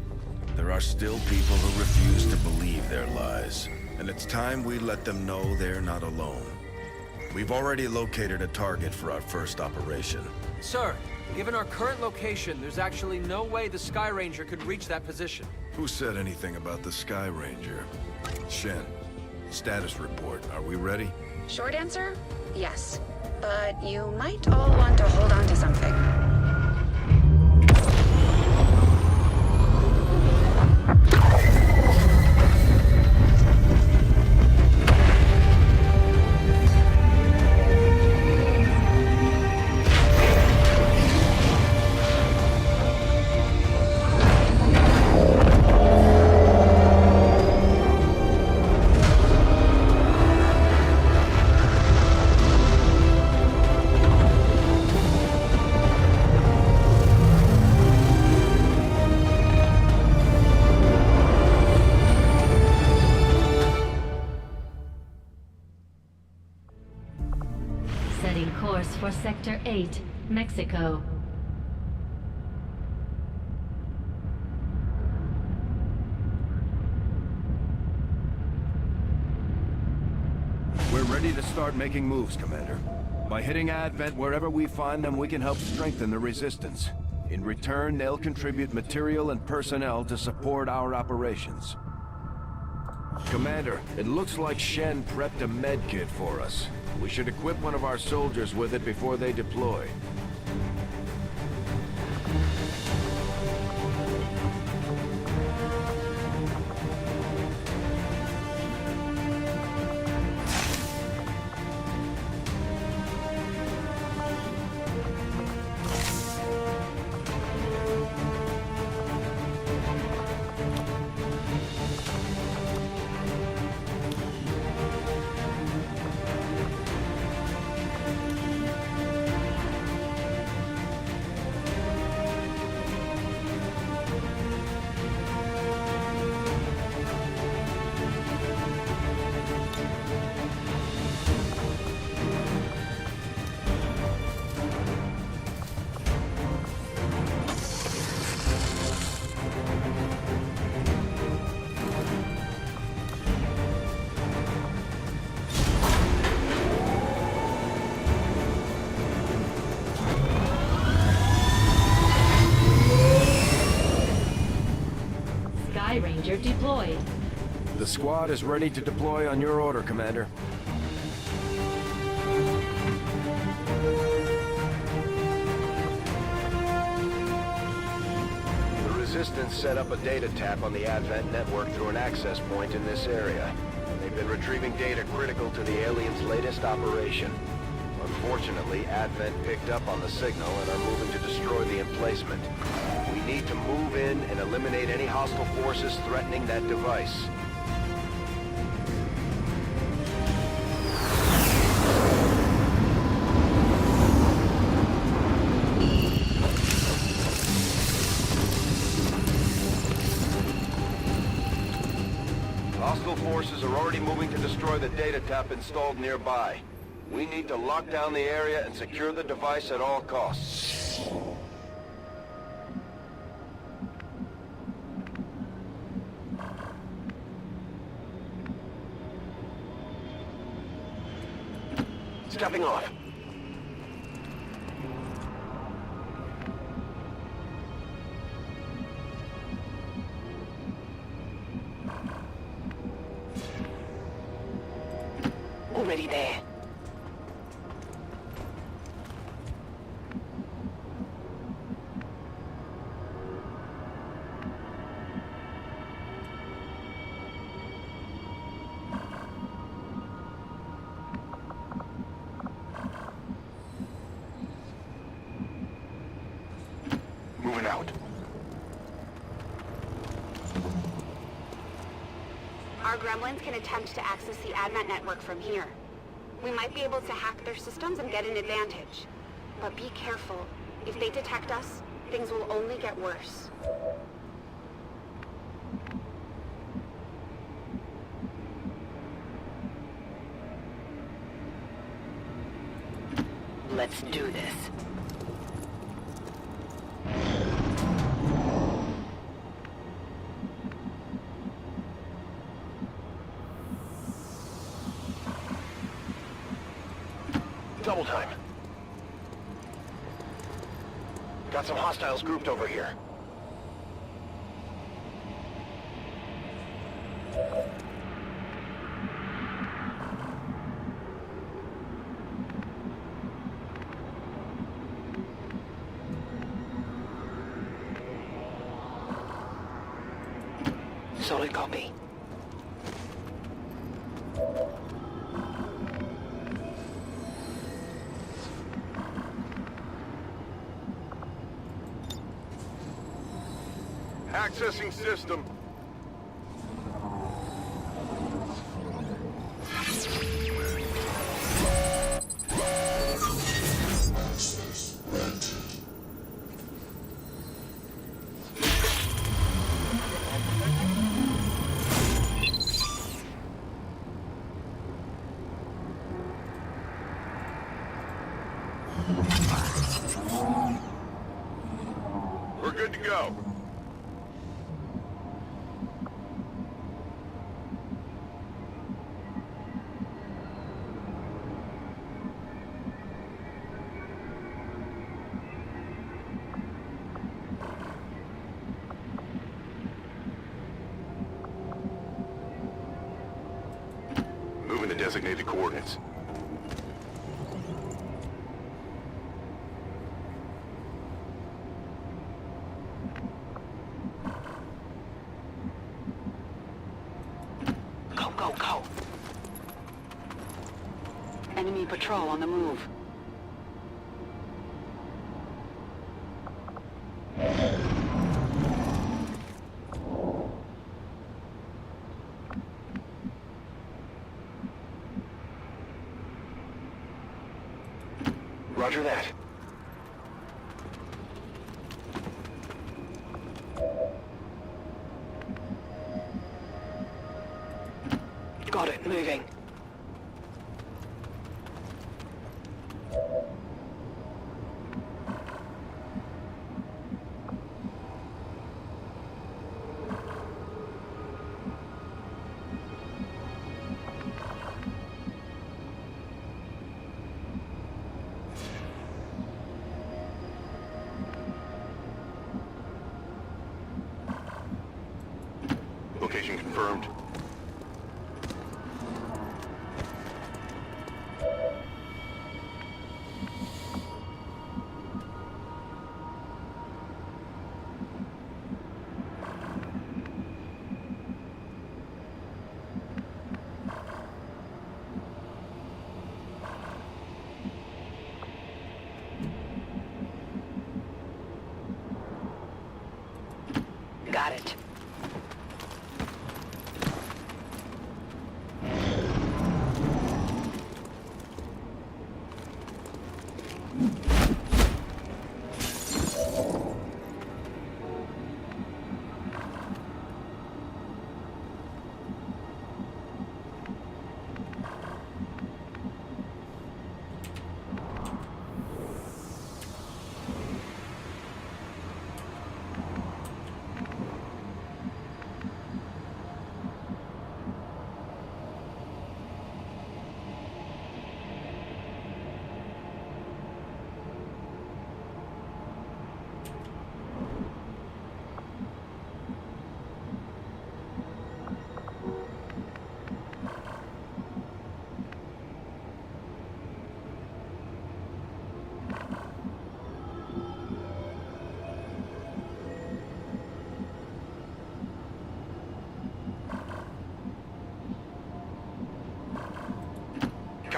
there are still people who refuse to believe their lies. And it's time we let them know they're not alone. We've already located a target for our first operation. Sir, given our current location, there's actually no way the Sky Ranger could reach that position. Who said anything about the Sky Ranger? Shen, status report. Are we ready? Short answer? Yes. But you might all want to hold on to something. Setting course for Sector 8, Mexico. We're ready to start making moves, Commander. By hitting Advent wherever we find them, we can help strengthen the Resistance. In return, they'll contribute material and personnel to support our operations. Commander, it looks like Shen prepped a med kit for us. We should equip one of our soldiers with it before they deploy. Sky Ranger deployed. The squad is ready to deploy on your order, Commander. Resistance set up a data tap on the Advent network through an access point in this area. They've been retrieving data critical to the aliens' latest operation. Unfortunately, Advent picked up on the signal and are moving to destroy the emplacement. We need to move in and eliminate any hostile forces threatening that device. Hostile forces are already moving to destroy the data tap installed nearby. We need to lock down the area and secure the device at all costs. Stepping off. Already there. Moving out. Our gremlins can attempt to access the Advent network from here. We might be able to hack their systems and get an advantage. But be careful. If they detect us, things will only get worse. Let's do this. Double time. Got some hostiles grouped over here. Solid copy. Accessing system. We're good to go. Moving to designated coordinates. Go, go, go. Enemy patrol on the move. Roger that. Got it, moving. Location confirmed.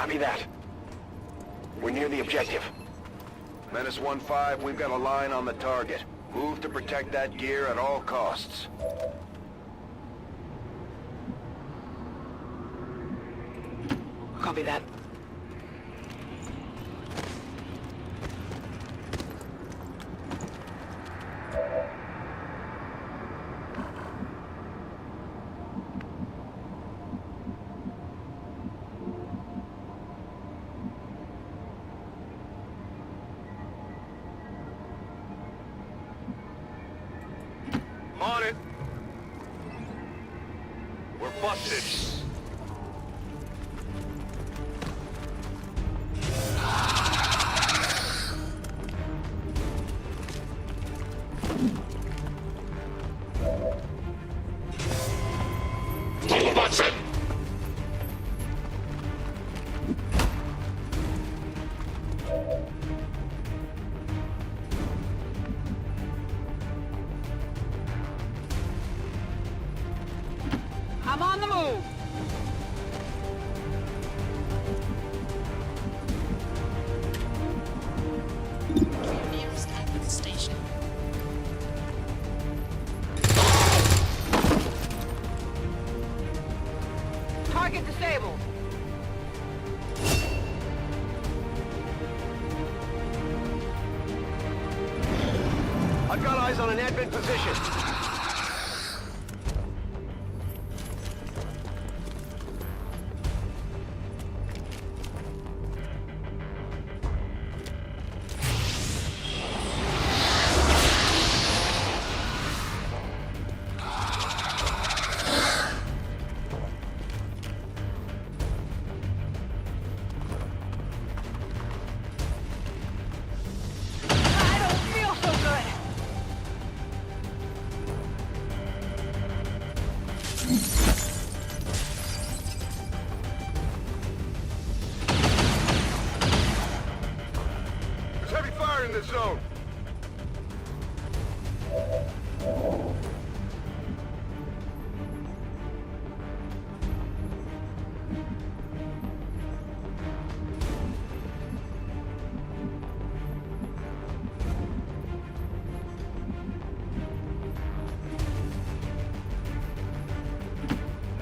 Copy that. We're near the objective. Menace 1-5, we've got a line on the target. Move to protect that gear at all costs. Copy that. On it. We're busted. I'm on the move. Nearest Advent station. Target disabled. I've got eyes on an advent position. I don't feel so good. There's heavy fire in this zone.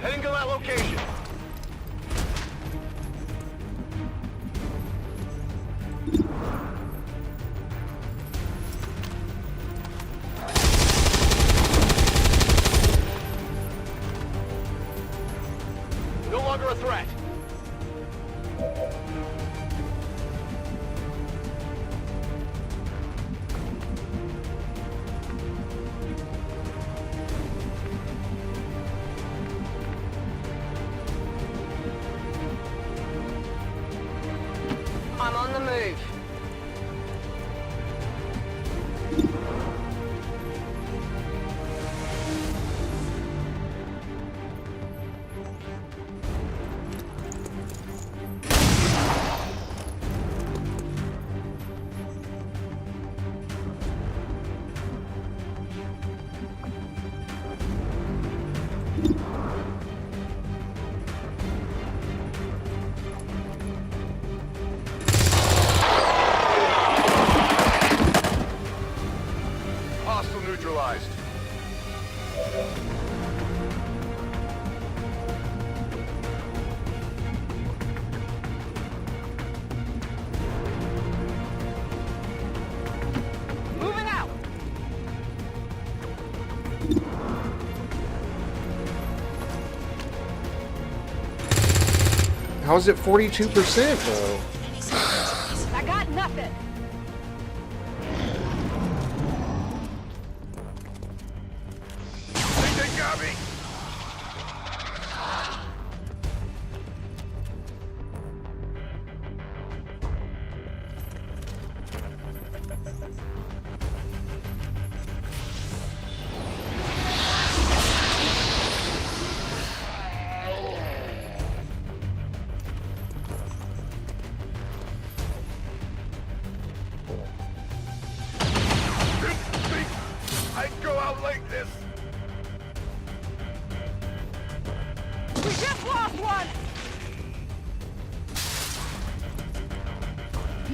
Heading to that location. No longer a threat. I'm on the move. Hostile neutralized. Moving out. How is it 42% though? I got nothing. They got me.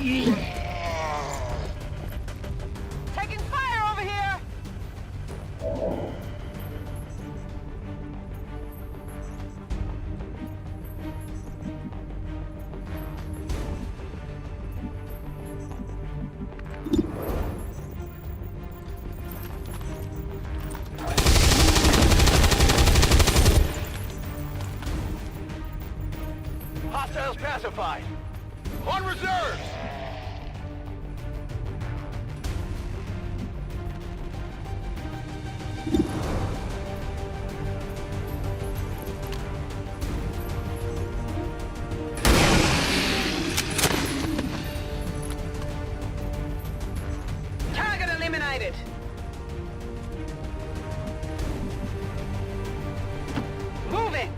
Taking fire over here! Hostiles pacified. On reserves! Target eliminated! Moving!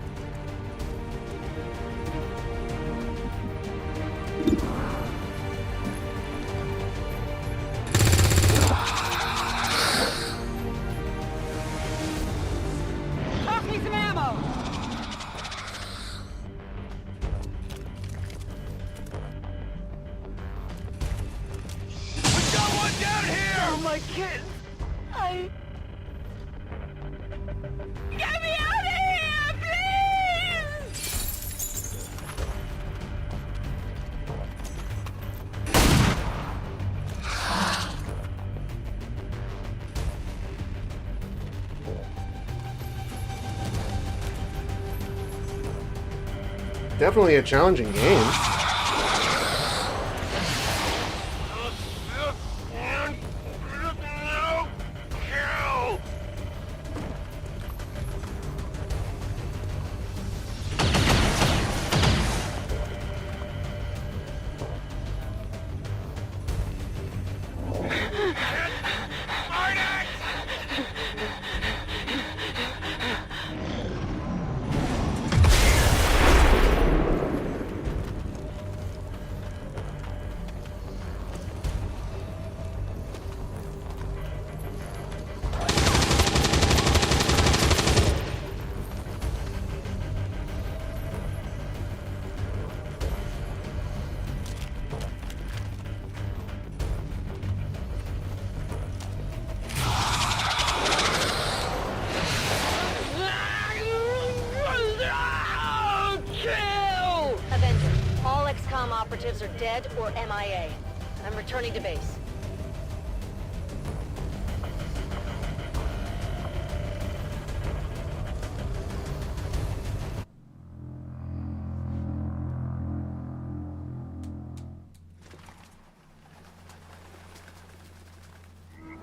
Toss me some ammo! We got one down here! Oh, my kids! Get me out of here, please! Definitely a challenging game. Avenger, all XCOM operatives are dead or MIA. I'm returning to base.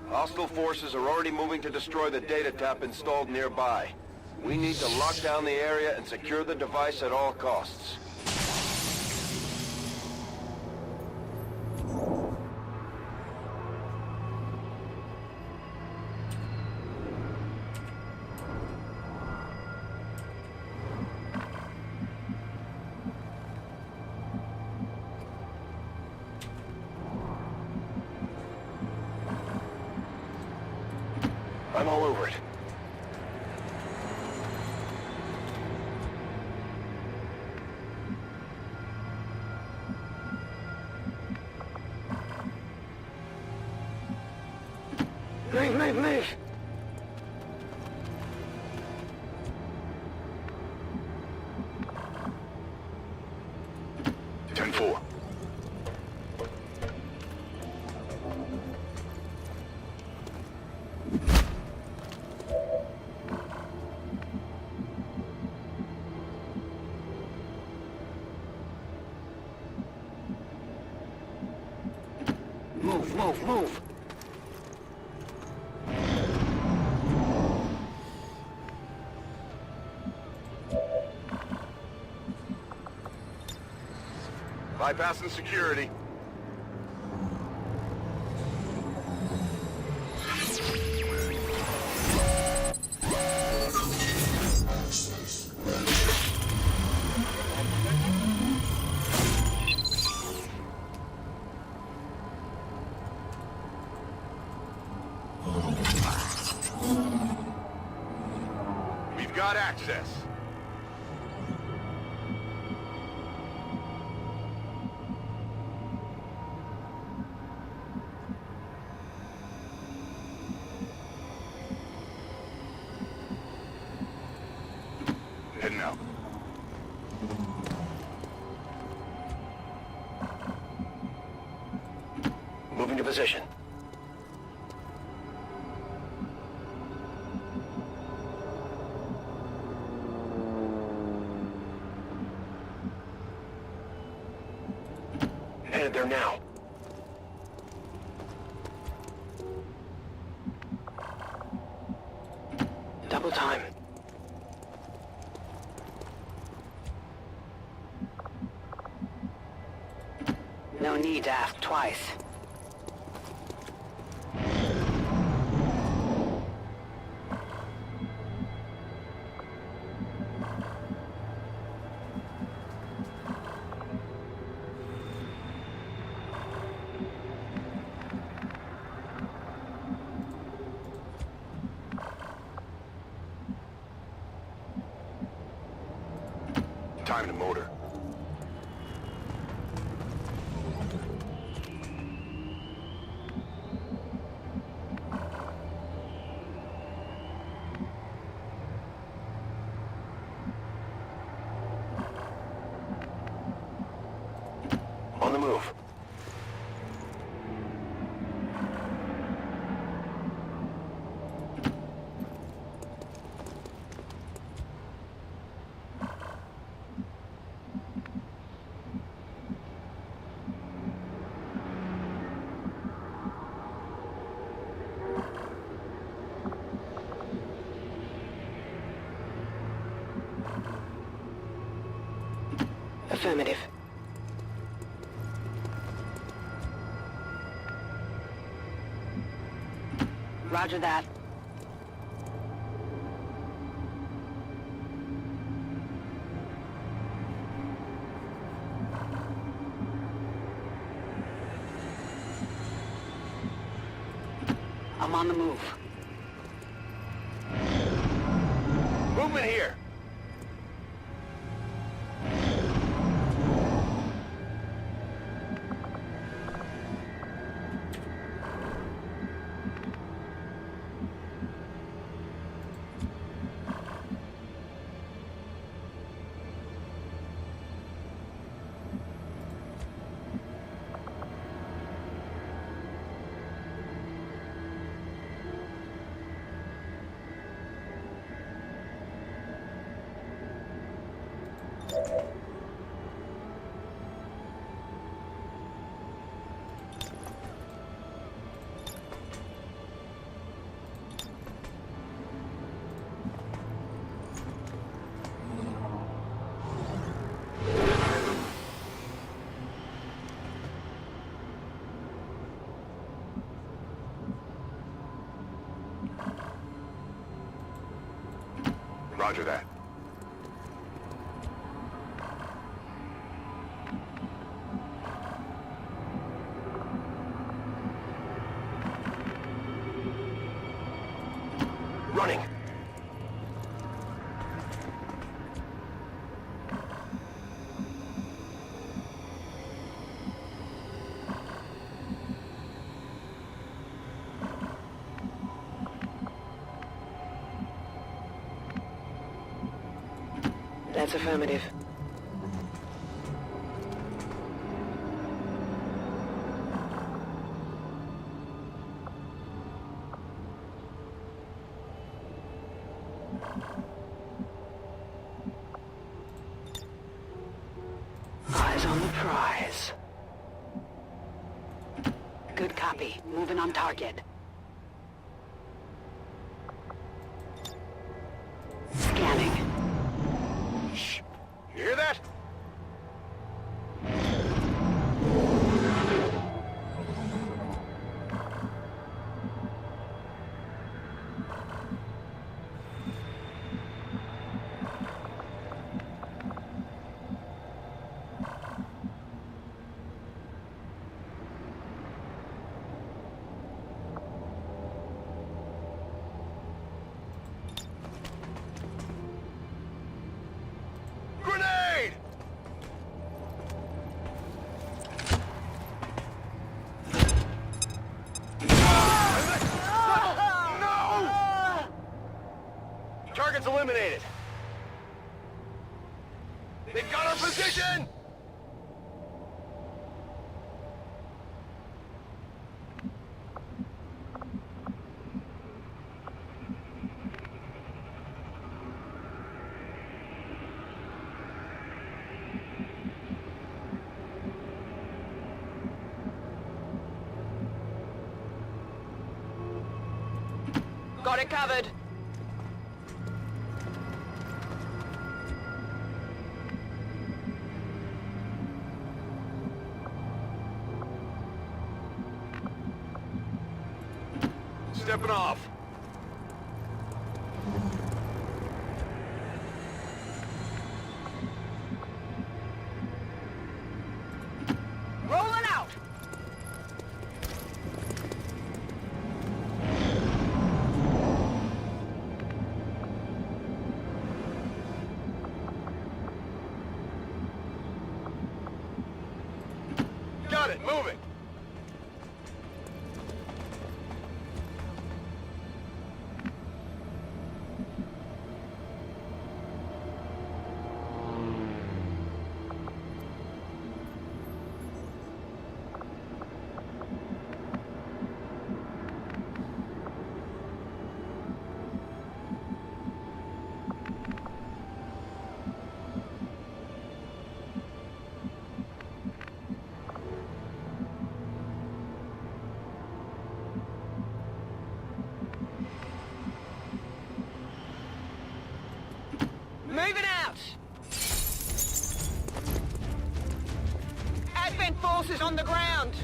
Hostile forces are already moving to destroy the data tap installed nearby. We need to lock down the area and secure the device at all costs. I'm all over it. Move! 10-4. Move! Bypassing security. We've got access. position. Headed there now. Double time. No need to ask twice. Time to motor. On the move. Affirmative. Roger that. I'm on the move. Movement here. Roger that. Running. That's affirmative. Eyes on the prize. Good copy. Moving on target. Scanning. Shh. You hear that? Grenade! No! Target's eliminated. They've got our position! Got it covered. Stepping off. Rolling out. Got it, moving. Moving out. Advent forces on the ground.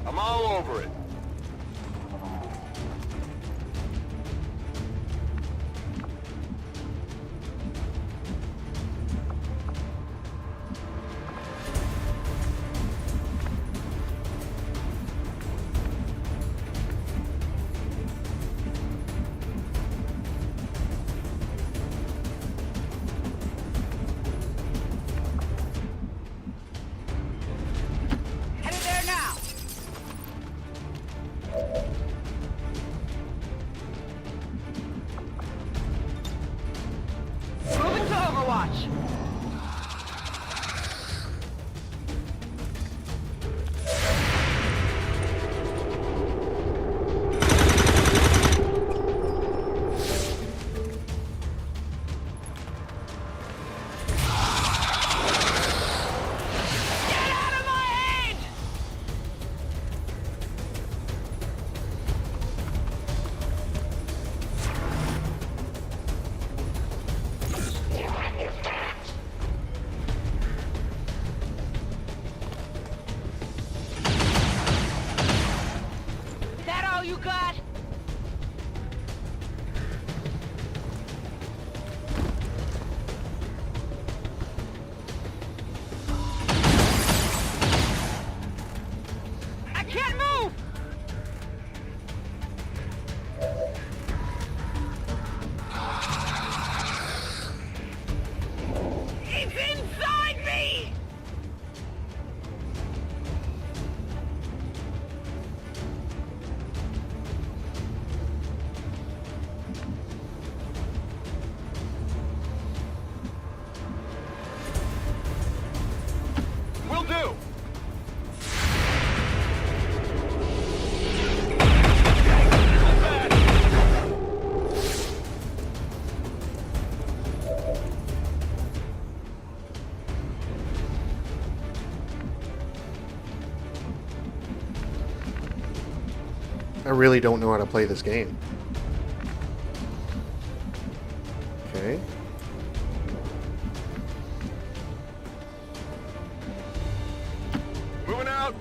I'm all over it. Headed there now. Moving to Overwatch. Get out of my head! really don't know how to play this game. Okay. Moving out.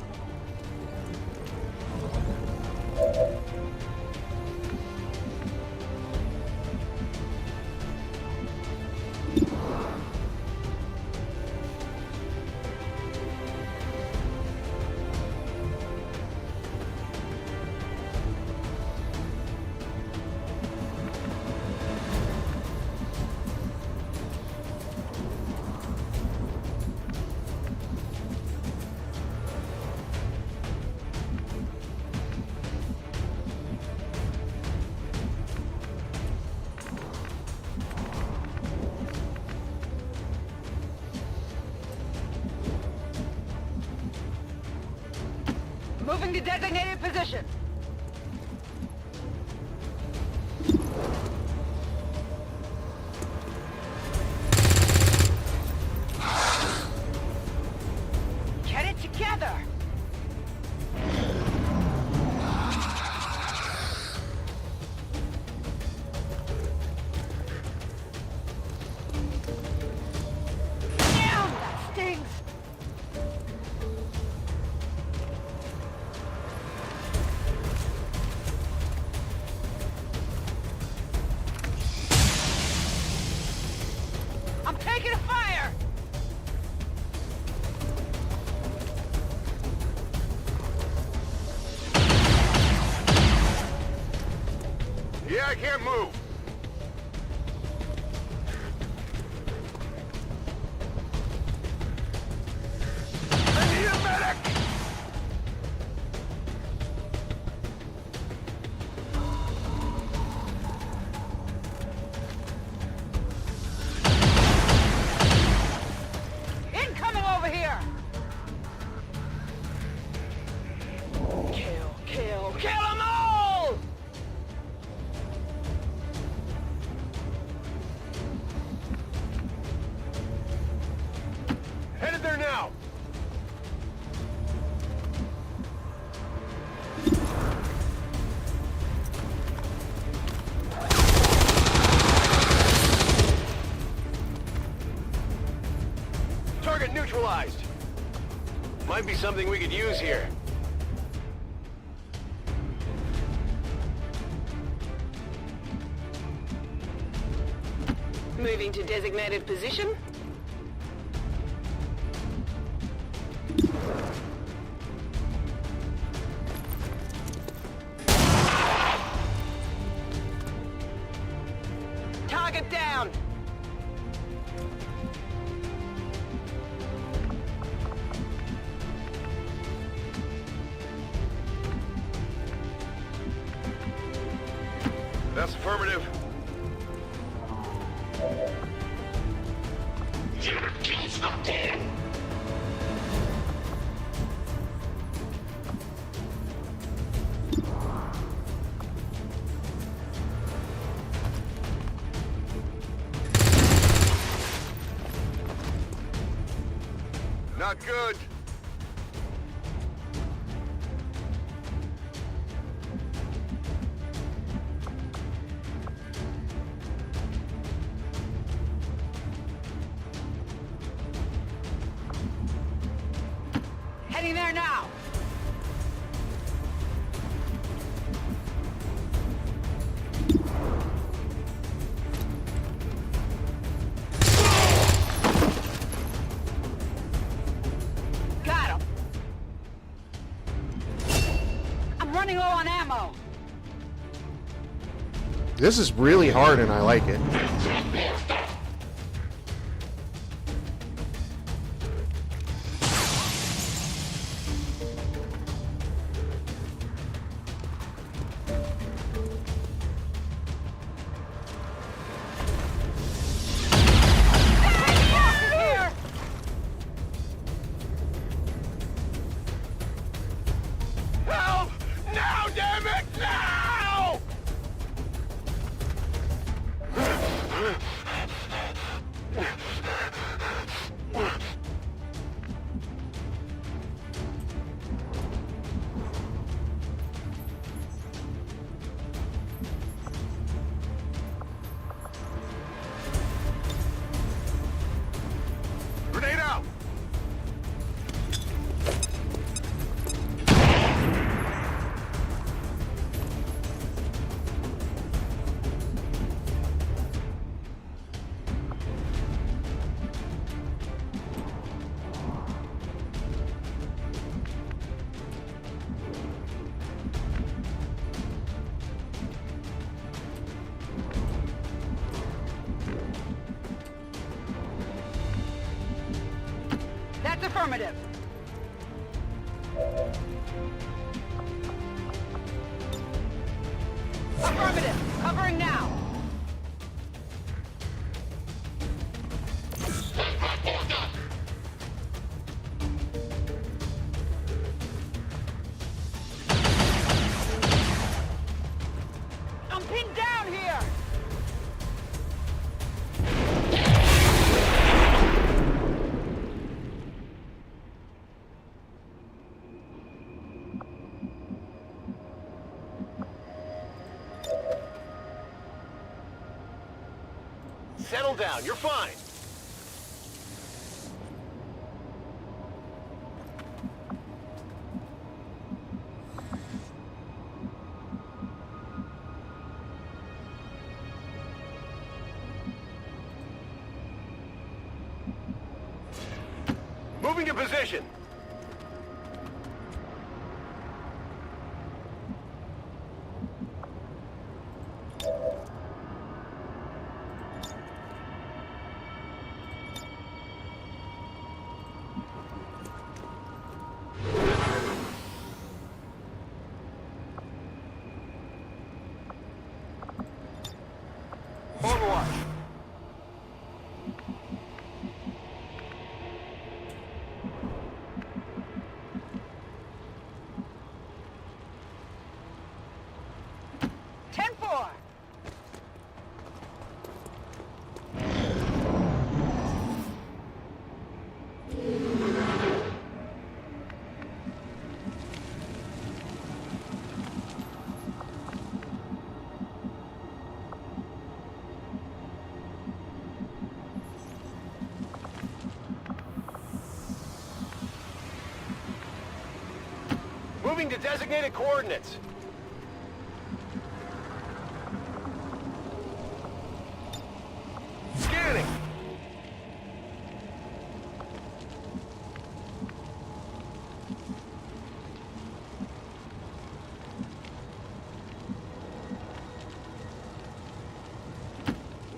Moving to designated position. Get it together. Damn, that stings. I'm taking fire! Yeah, I can't move. I need a medic! Incoming over here! Kill them all! Headed there now. Target neutralized. Might be something we could use here. Moving to designated position. Target down. That's affirmative. He's not dead. Not good. Heading there now. Got him. I'm running low on ammo. This is really hard and I like it. Help! Now, damn it! Now! affirmative. Affirmative. Covering now. I'm pinned down here. Settle down, you're fine. Moving to position. Overwatch. Moving to designated coordinates. Scanning.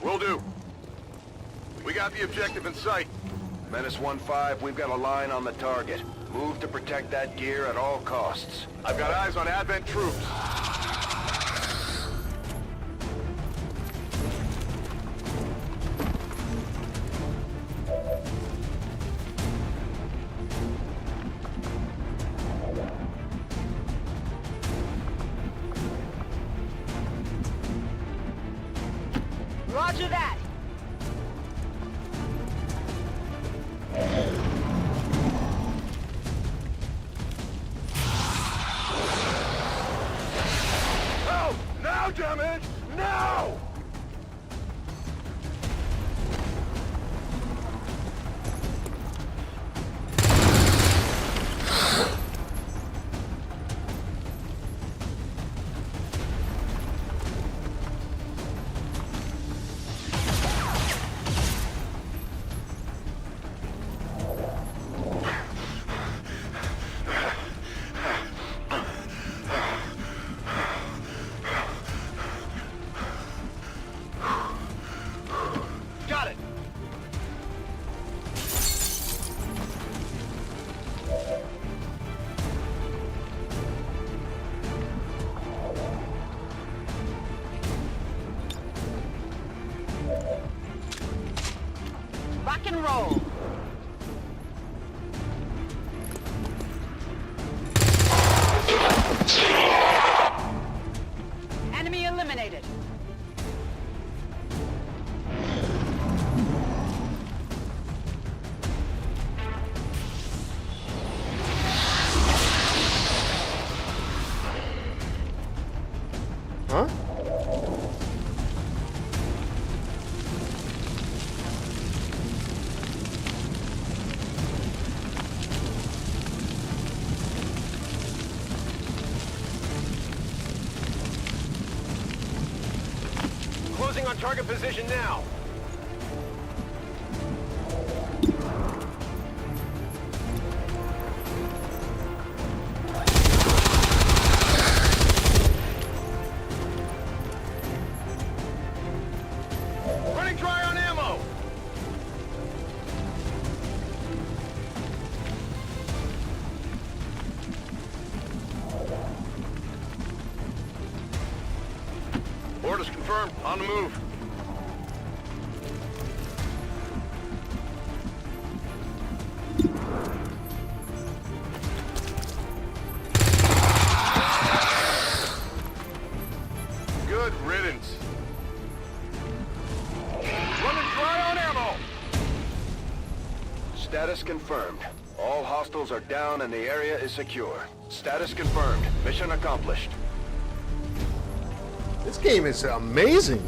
Will do. We got the objective in sight. Menace 1-5, we've got a line on the target. Move to protect that gear at all costs. I've got eyes on Advent troops. Roger that. Oh, now, damn it! Now! Got it! Rock and roll. Enemy eliminated. Huh? Closing on target position now. Running dry on ammo. On the move. Good riddance. Running dry on ammo. Status confirmed. All hostiles are down and the area is secure. Status confirmed. Mission accomplished. This game is amazing.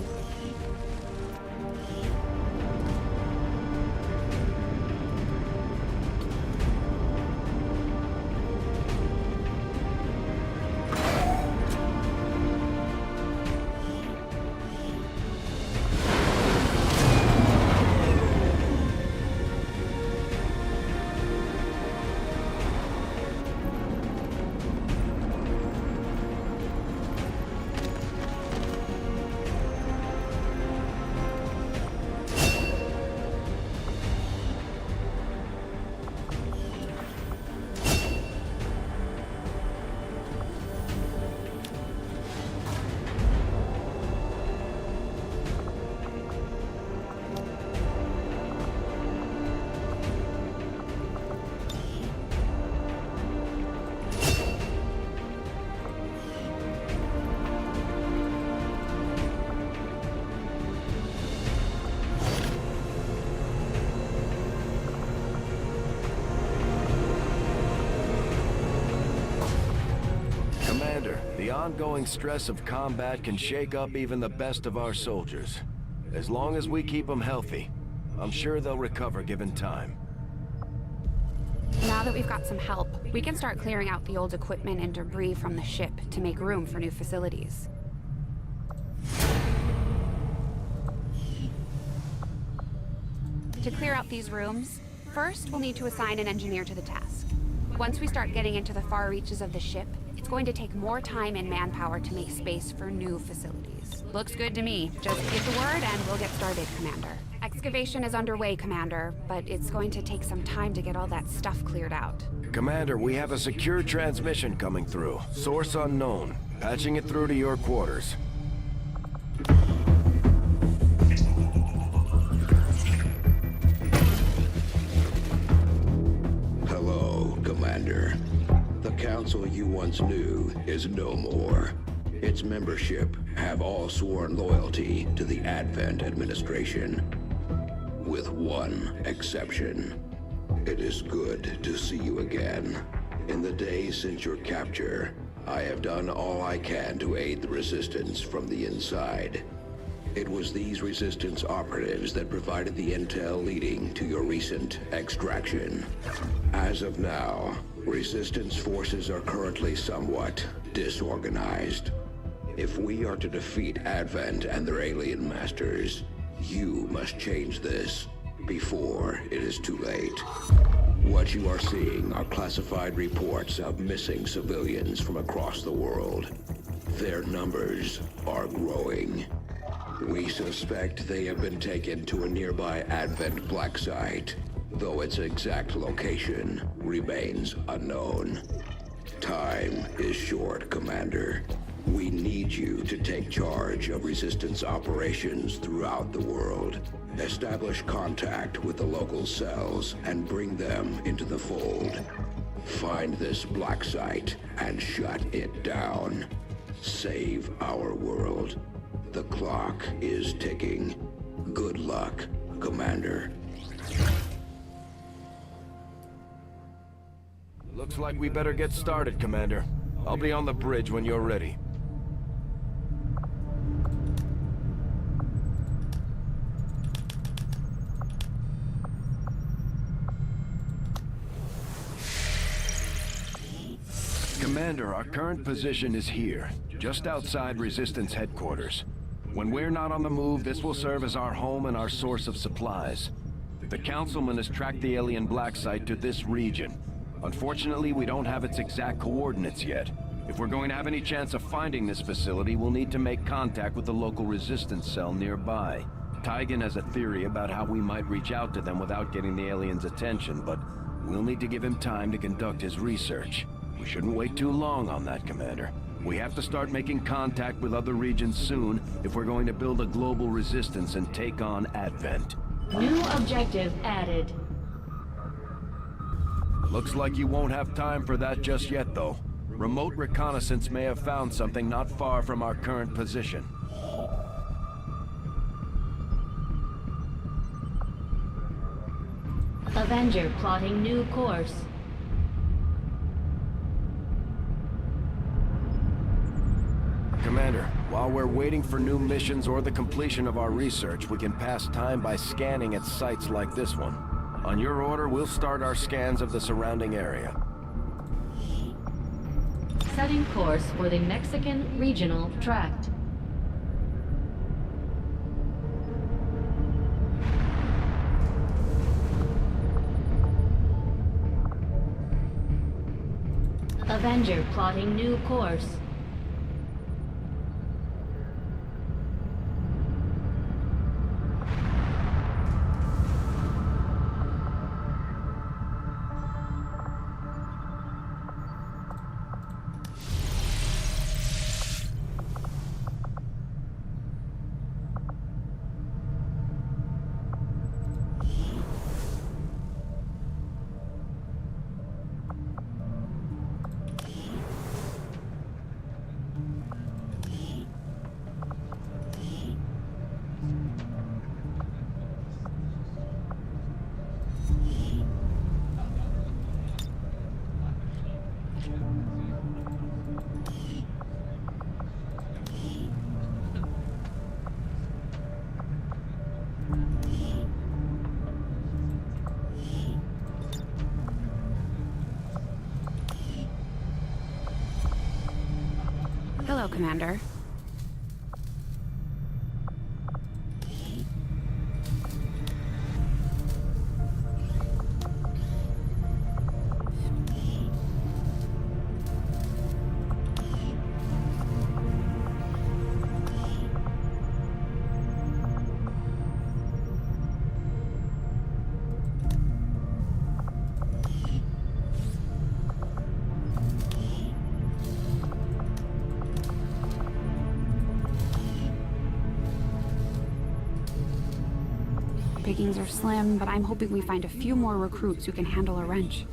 The ongoing stress of combat can shake up even the best of our soldiers. As long as we keep them healthy, I'm sure they'll recover given time. Now that we've got some help, we can start clearing out the old equipment and debris from the ship to make room for new facilities. To clear out these rooms, first we'll need to assign an engineer to the task. Once we start getting into the far reaches of the ship, it's going to take more time and manpower to make space for new facilities. Looks good to me. Just give the word and we'll get started, Commander. Excavation is underway, Commander, but it's going to take some time to get all that stuff cleared out. Commander, we have a secure transmission coming through. Source unknown. Patching it through to your quarters. Hello, Commander. The council you once knew is no more. Its membership have all sworn loyalty to the Advent administration. With one exception. It is good to see you again. In the days since your capture, I have done all I can to aid the Resistance from the inside. It was these Resistance operatives that provided the intel leading to your recent extraction. As of now, Resistance forces are currently somewhat disorganized. If we are to defeat Advent and their alien masters, you must change this before it is too late. What you are seeing are classified reports of missing civilians from across the world. Their numbers are growing. We suspect they have been taken to a nearby Advent black site, though its exact location remains unknown. Time is short, Commander. We need you to take charge of Resistance operations throughout the world. Establish contact with the local cells and bring them into the fold. Find this black site and shut it down. Save our world. The clock is ticking. Good luck, Commander. Looks like we better get started, Commander. I'll be on the bridge when you're ready. Commander, our current position is here, just outside Resistance headquarters. When we're not on the move, this will serve as our home and our source of supplies. The Councilman has tracked the alien black site to this region. Unfortunately, we don't have its exact coordinates yet. If we're going to have any chance of finding this facility, we'll need to make contact with the local Resistance cell nearby. Tygan has a theory about how we might reach out to them without getting the aliens' attention, but we'll need to give him time to conduct his research. We shouldn't wait too long on that, Commander. We have to start making contact with other regions soon if we're going to build a global resistance and take on Advent. New objective added. Looks like you won't have time for that just yet, though. Remote reconnaissance may have found something not far from our current position. Avenger plotting new course. Commander, while we're waiting for new missions or the completion of our research, we can pass time by scanning at sites like this one. On your order, we'll start our scans of the surrounding area. Setting course for the Mexican Regional Tract. Avenger plotting new course. Hello, Commander. Pickings are slim, but I'm hoping we find a few more recruits who can handle a wrench.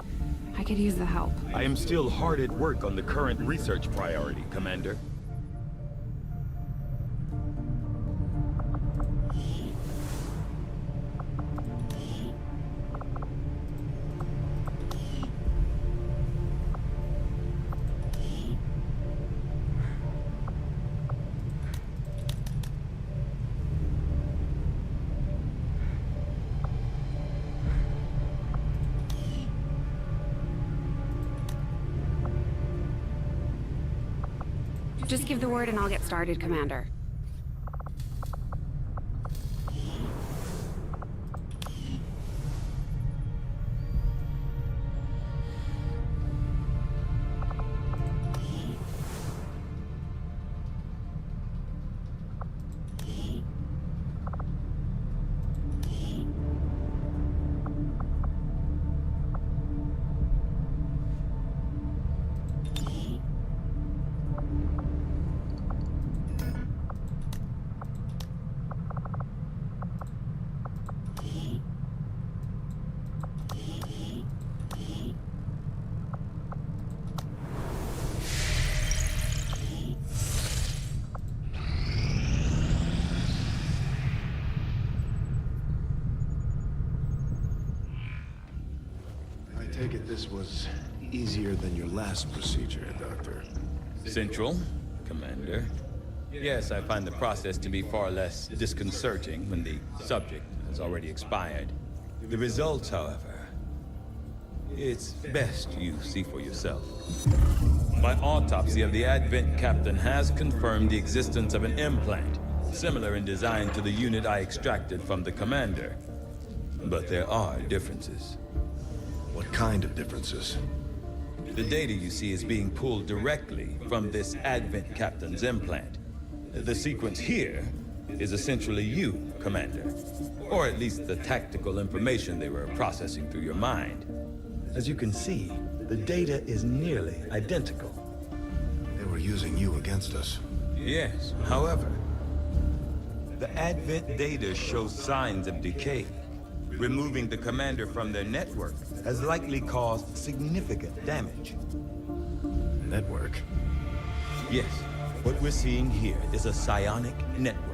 I could use the help. I am still hard at work on the current research priority, Commander. Just give the word and I'll get started, Commander. I take it this was easier than your last procedure, Doctor. Central, Commander. Yes, I find the process to be far less disconcerting when the subject has already expired. The results, however, it's best you see for yourself. My autopsy of the Advent captain has confirmed the existence of an implant, similar in design to the unit I extracted from the Commander. But there are differences. What kind of differences? The data you see is being pulled directly from this Advent captain's implant. The sequence here is essentially you, Commander. Or at least the tactical information they were processing through your mind. As you can see, the data is nearly identical. They were using you against us. Yes, however, the Advent data shows signs of decay. Removing the commander from their network has likely caused significant damage. Network? Yes, what we're seeing here is a psionic network.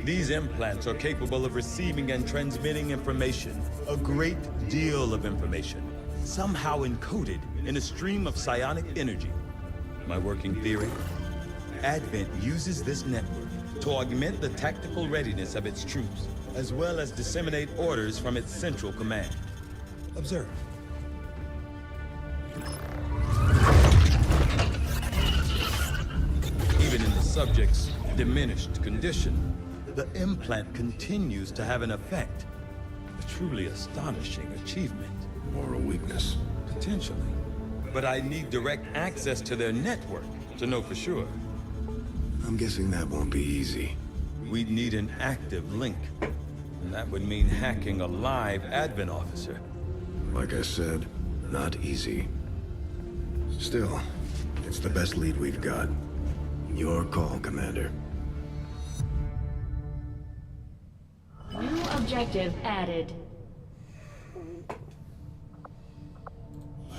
These implants are capable of receiving and transmitting information, a great deal of information, somehow encoded in a stream of psionic energy. My working theory? Advent uses this network to augment the tactical readiness of its troops, as well as disseminate orders from its central command. Observe. Even in the subject's diminished condition, the implant continues to have an effect. A truly astonishing achievement. Or a weakness. Potentially. But I need direct access to their network to know for sure. I'm guessing that won't be easy. We'd need an active link. And that would mean hacking a live Advent officer. Like I said, not easy. Still, it's the best lead we've got. Your call, Commander. New objective added.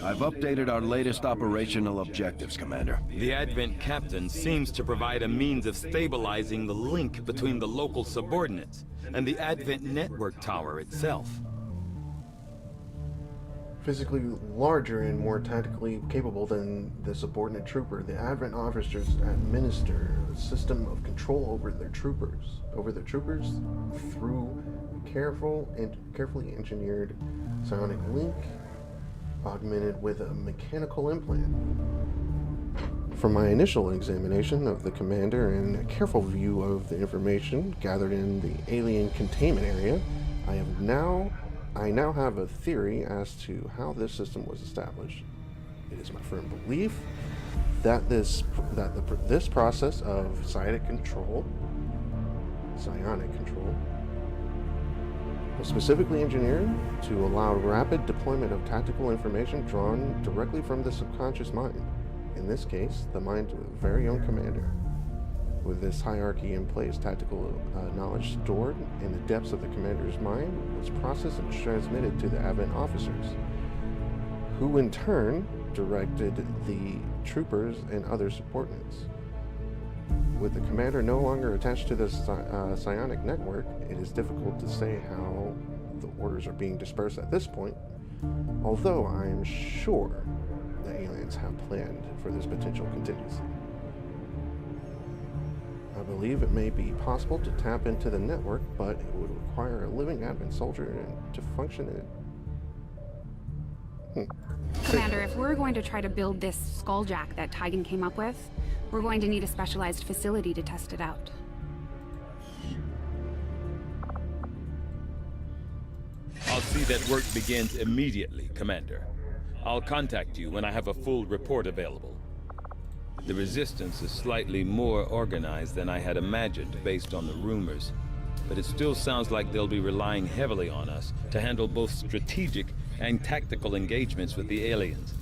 I've updated our latest operational objectives, Commander. The Advent captain seems to provide a means of stabilizing the link between the local subordinates and the Advent network tower itself. Physically larger and more tactically capable than the subordinate trooper, the Advent officers administer a system of control over their troopers through a carefully engineered psionic link augmented with a mechanical implant. From my initial examination of the commander and a careful view of the information gathered in the alien containment area, I now have a theory as to how this system was established. It is my firm belief that this process of psionic control was specifically engineered to allow rapid deployment of tactical information drawn directly from the subconscious mind. In this case, the mind of the very own commander. With this hierarchy in place, tactical knowledge stored in the depths of the commander's mind was processed and transmitted to the Advent officers, who in turn directed the troopers and other subordinates. With the commander no longer attached to the psionic network, it is difficult to say how the orders are being dispersed at this point, although I am sure the aliens have planned for this potential contingency. I believe it may be possible to tap into the network, but it would require a living Advent soldier to function in it. Commander, if we're going to try to build this skulljack that Tigan came up with, we're going to need a specialized facility to test it out. I'll see that work begins immediately, Commander. I'll contact you when I have a full report available. The Resistance is slightly more organized than I had imagined based on the rumors, but it still sounds like they'll be relying heavily on us to handle both strategic and tactical engagements with the aliens.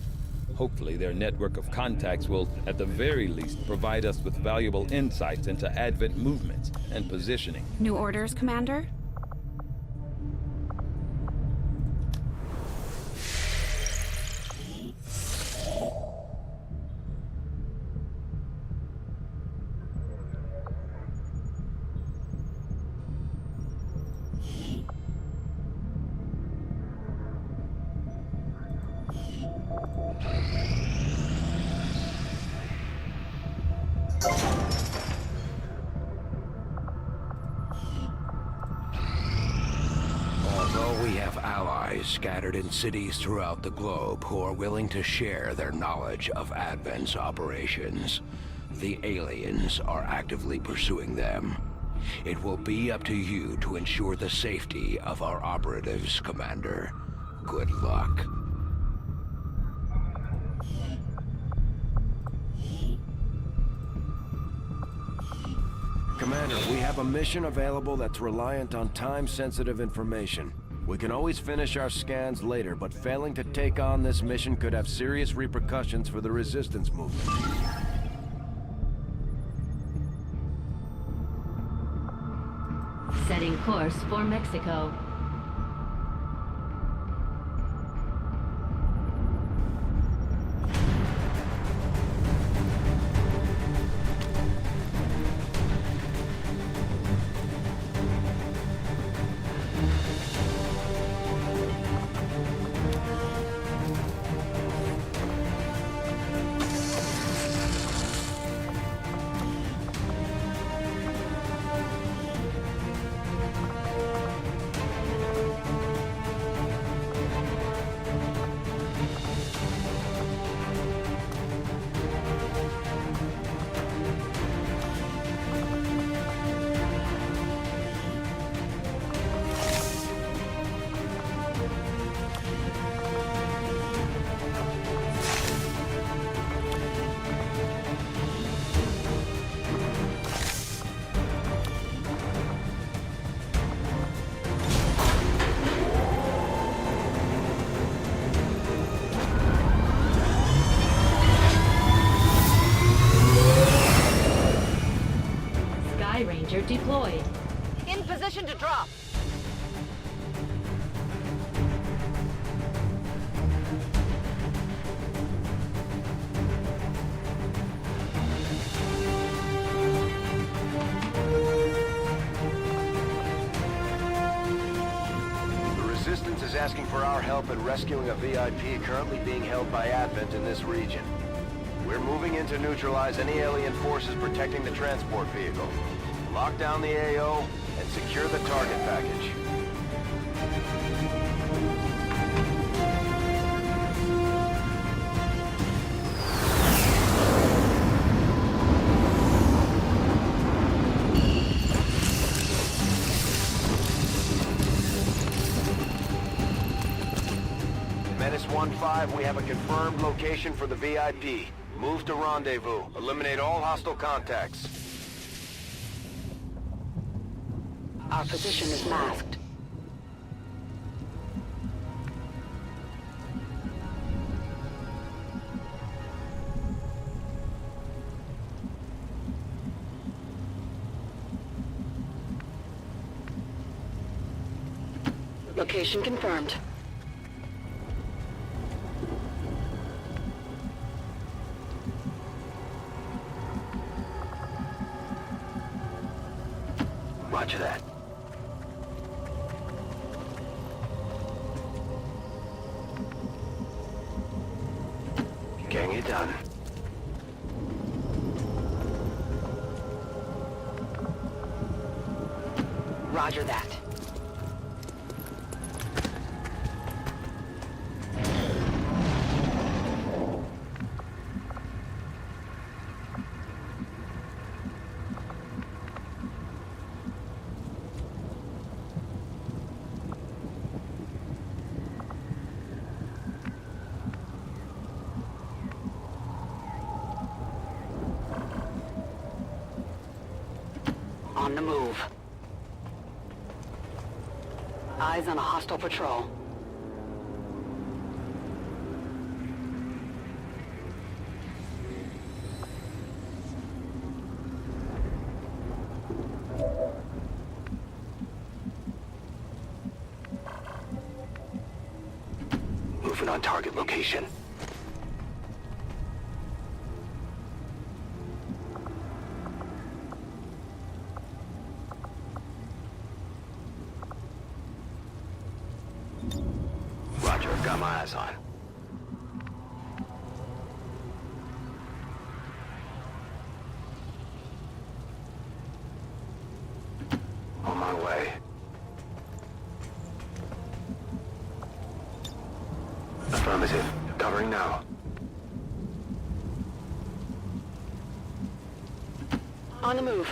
Hopefully their network of contacts will, at the very least, provide us with valuable insights into Advent movements and positioning. New orders, Commander? Scattered in cities throughout the globe who are willing to share their knowledge of Advent's operations. The aliens are actively pursuing them. It will be up to you to ensure the safety of our operatives, Commander. Good luck. Commander, we have a mission available that's reliant on time-sensitive information. We can always finish our scans later, but failing to take on this mission could have serious repercussions for the Resistance movement. Setting course for Mexico. Ranger deployed. In position to drop. The Resistance is asking for our help in rescuing a VIP currently being held by Advent in this region. We're moving in to neutralize any alien forces protecting the transport vehicle. Lock down the AO and secure the target package. Menace 1-5, we have a confirmed location for the VIP. Move to rendezvous. Eliminate all hostile contacts. Our position is masked. Location confirmed. Roger that. Getting it done. Roger that. On the move. Eyes on a hostile patrol. Moving on target location. Roger, I've got my eyes on. On my way. Affirmative. Covering now. On the move.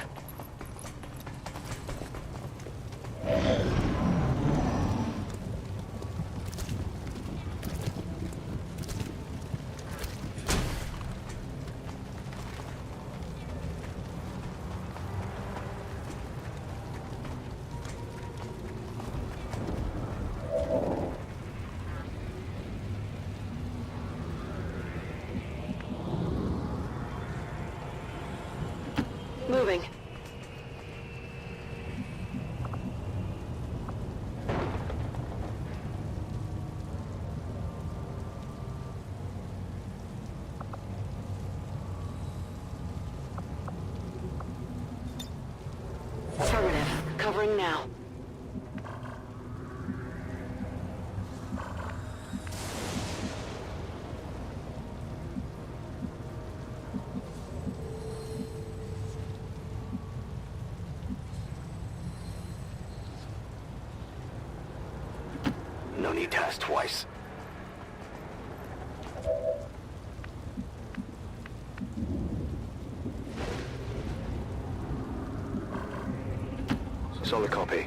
Moving. now. No need to ask twice. Solid copy.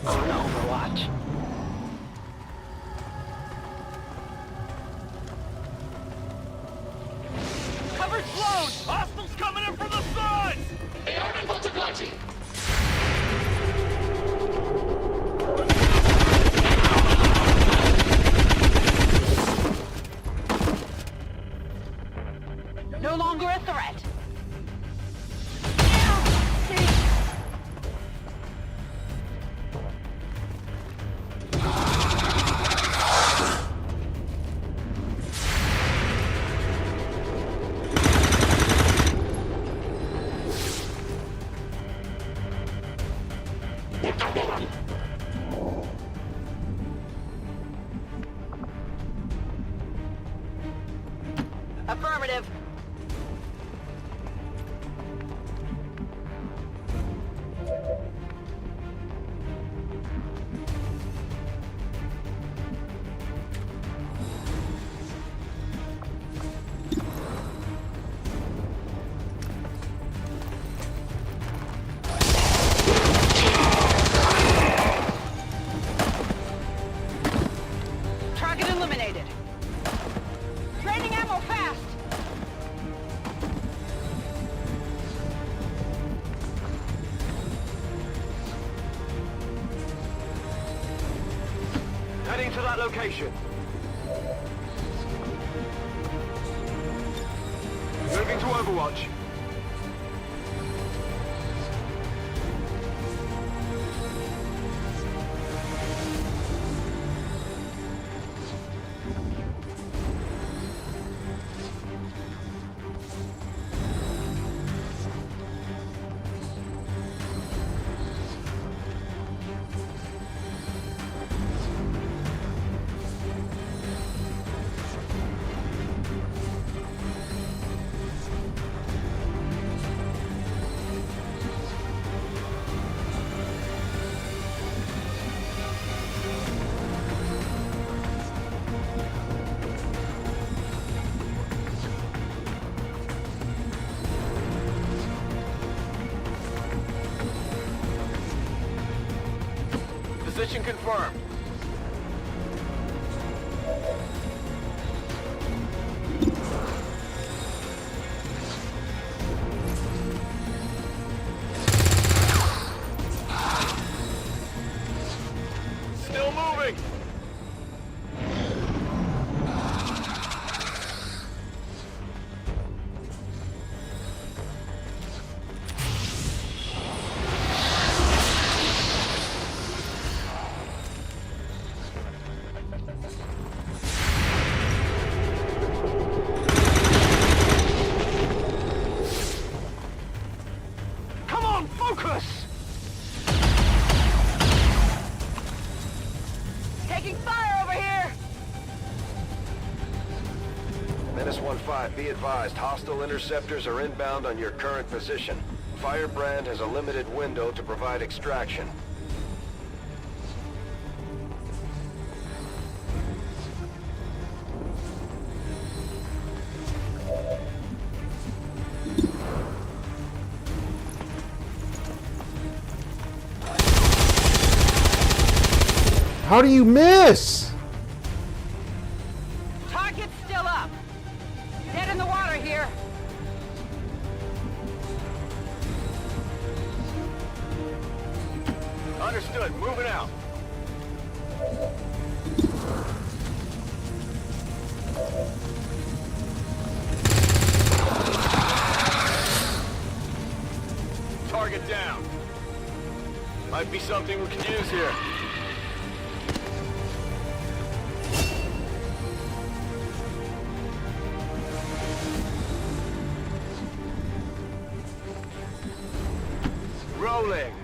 On Overwatch. Cover's closed! Hostiles coming in from the side! No longer a threat. Affirmative. Target eliminated. Draining ammo fast. Heading to that location. Moving to Overwatch. Position confirmed. Still moving. Come on, focus! Taking fire over here. Menace 1-5, be advised, hostile interceptors are inbound on your current position. Firebrand has a limited window to provide extraction. How do you miss? Target's still up. Dead in the water here. Understood, moving out. Might be something we could use here. Rolling.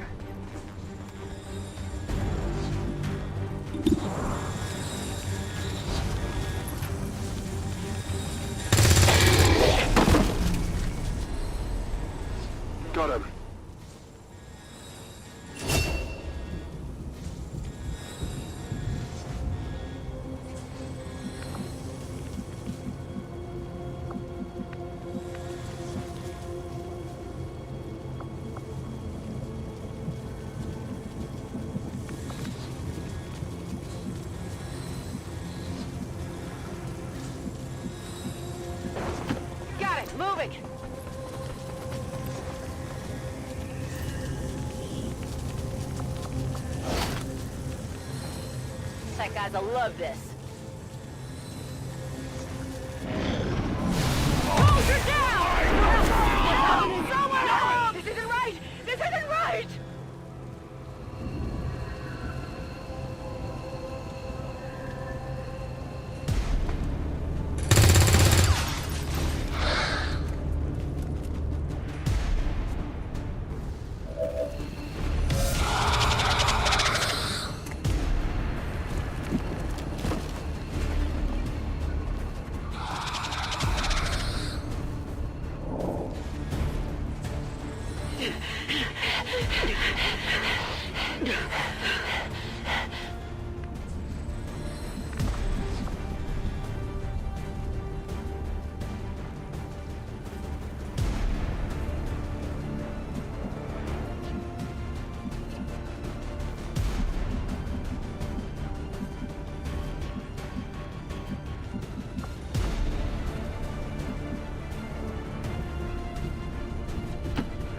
Got him. Got it, moving! Tech guys will love this. Hold her down! Someone help! This isn't right! This isn't right!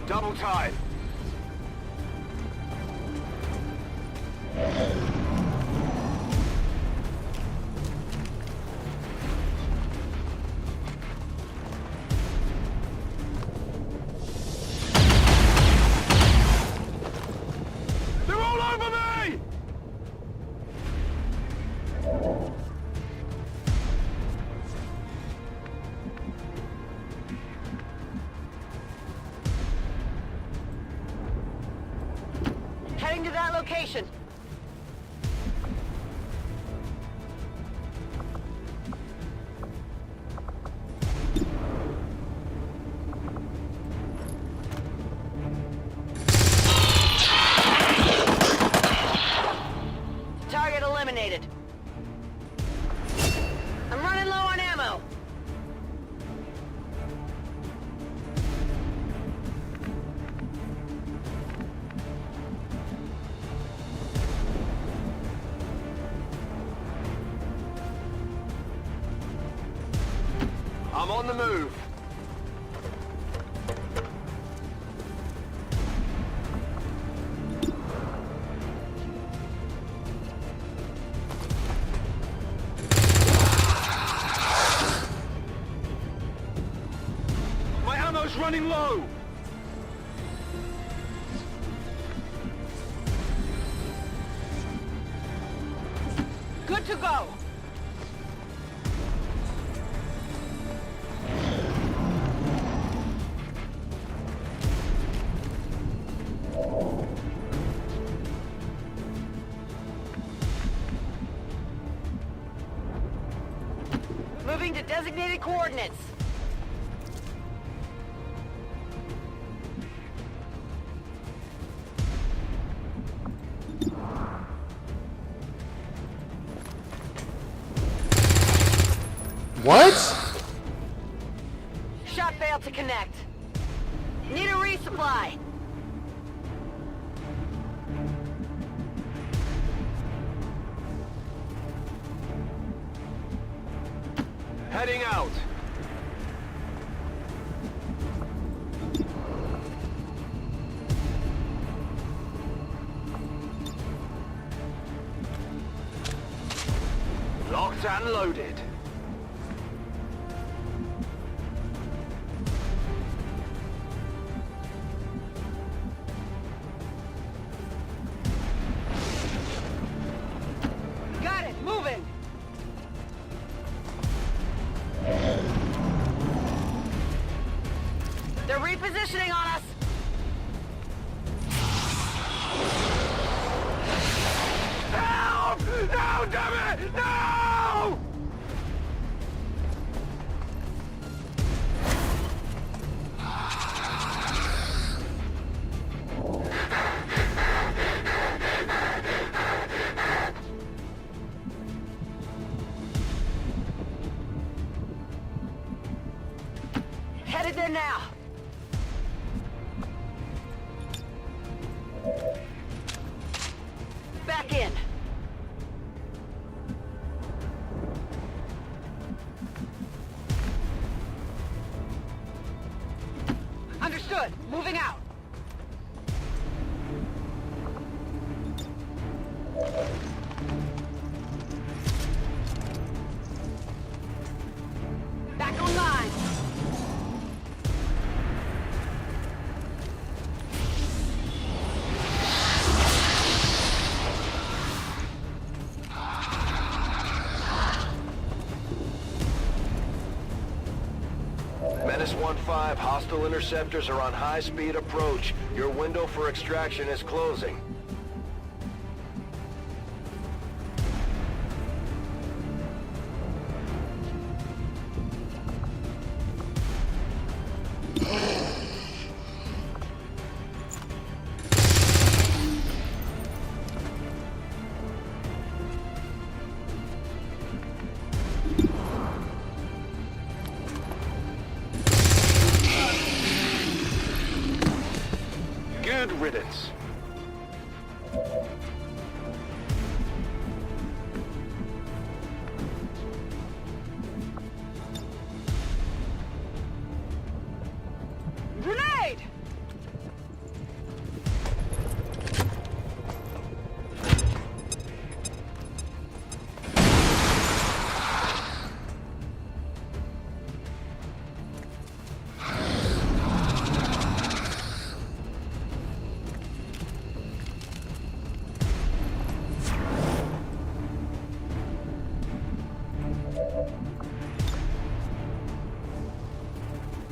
Double time. They're all over me! Heading to that location. Target eliminated. I'm running low on ammo. I'm on the move. My ammo's running low. Good to go. Moving to designated coordinates. What? Shot failed to connect. Need a resupply. Heading out. Locked and loaded. repositioning on us! Help! No, damn it! No! Headed there now. Back in. Understood. Moving out. Back online. Menace 1-5, hostile interceptors are on high-speed approach. Your window for extraction is closing. Good riddance. Grenade!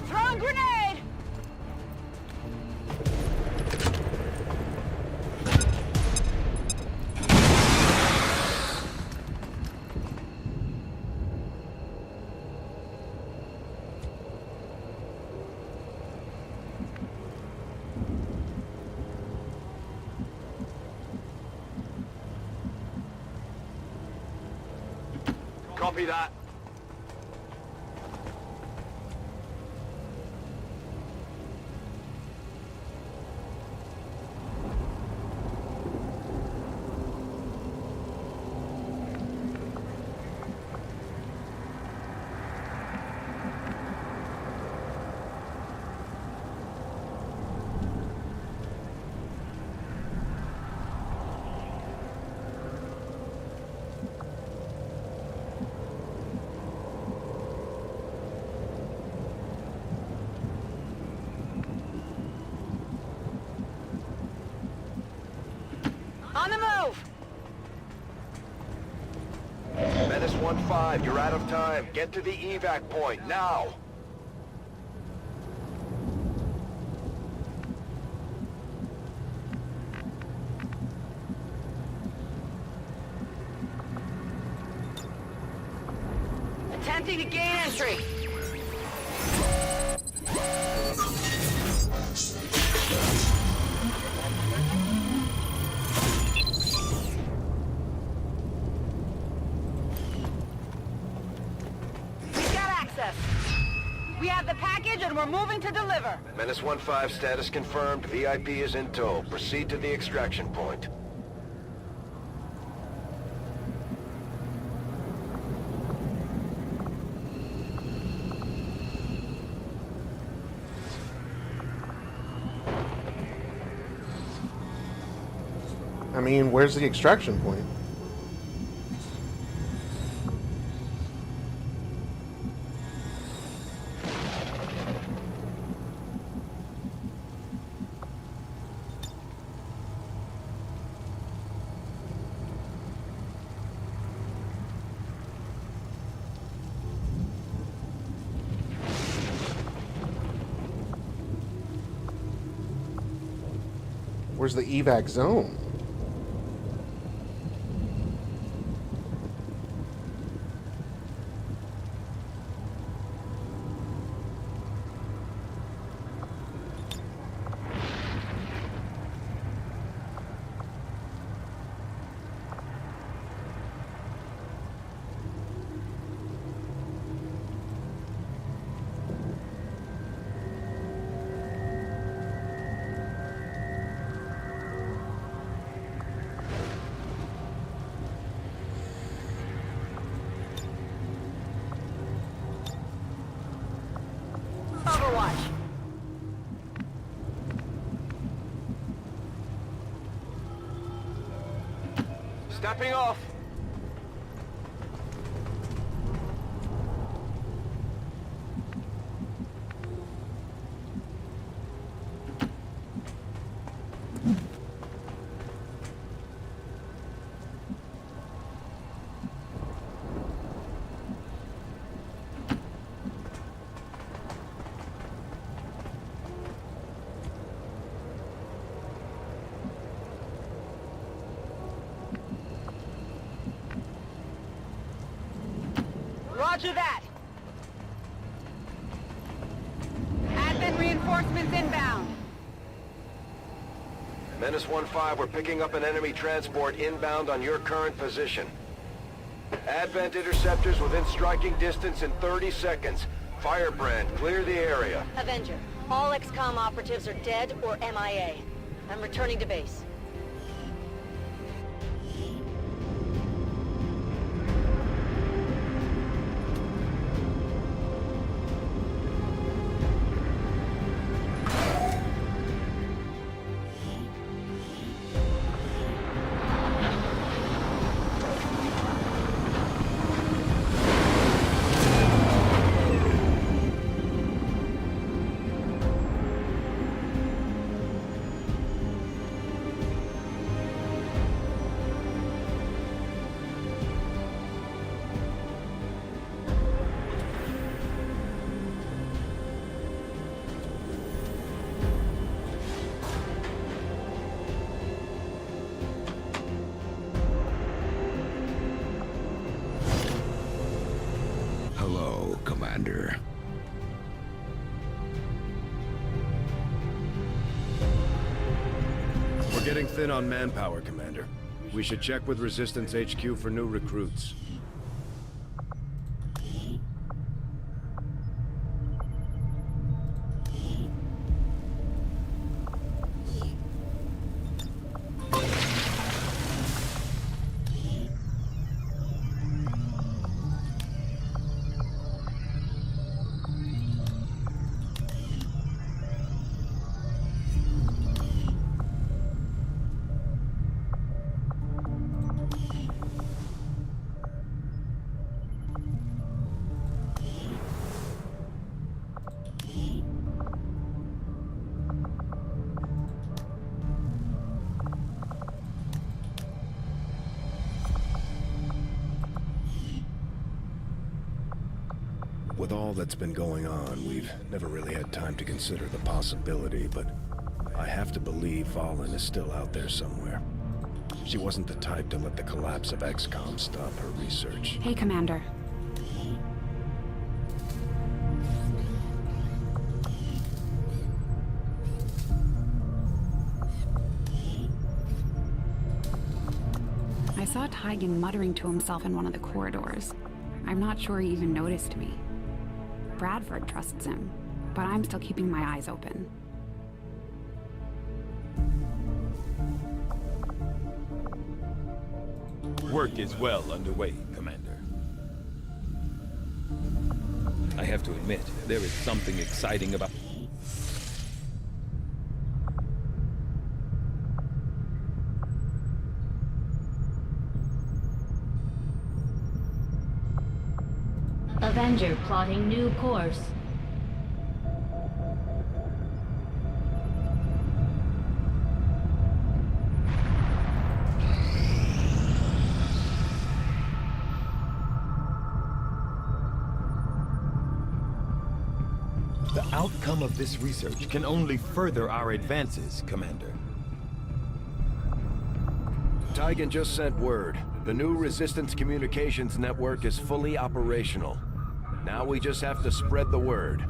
Throwing grenade! Copy that. On the move! Menace 1-5, you're out of time. Get to the evac point, now! Attempting to gain entry. We've got access. We have the package and we're moving to deliver. Menace 1-5, status confirmed. VIP is in tow. Proceed to the extraction point. I mean, where's the extraction point? Where's the evac zone? Overwatch. Stepping off. Roger that. Advent reinforcements inbound. Menace 1-5, we're picking up an enemy transport inbound on your current position. Advent interceptors within striking distance in 30 seconds. Firebrand, clear the area. Avenger, all XCOM operatives are dead or MIA. I'm returning to base. Hello, Commander. We're getting thin on manpower, Commander. We should check with Resistance HQ for new recruits. With all that's been going on, we've never really had time to consider the possibility, but I have to believe Valen is still out there somewhere. She wasn't the type to let the collapse of XCOM stop her research. Hey, Commander. I saw Tygan muttering to himself in one of the corridors. I'm not sure he even noticed me. Bradford trusts him, but I'm still keeping my eyes open. Work is well underway, Commander. I have to admit, there is something exciting about... Avenger plotting new course. The outcome of this research can only further our advances, Commander. Tigan just sent word. The new Resistance communications network is fully operational. Now we just have to spread the word.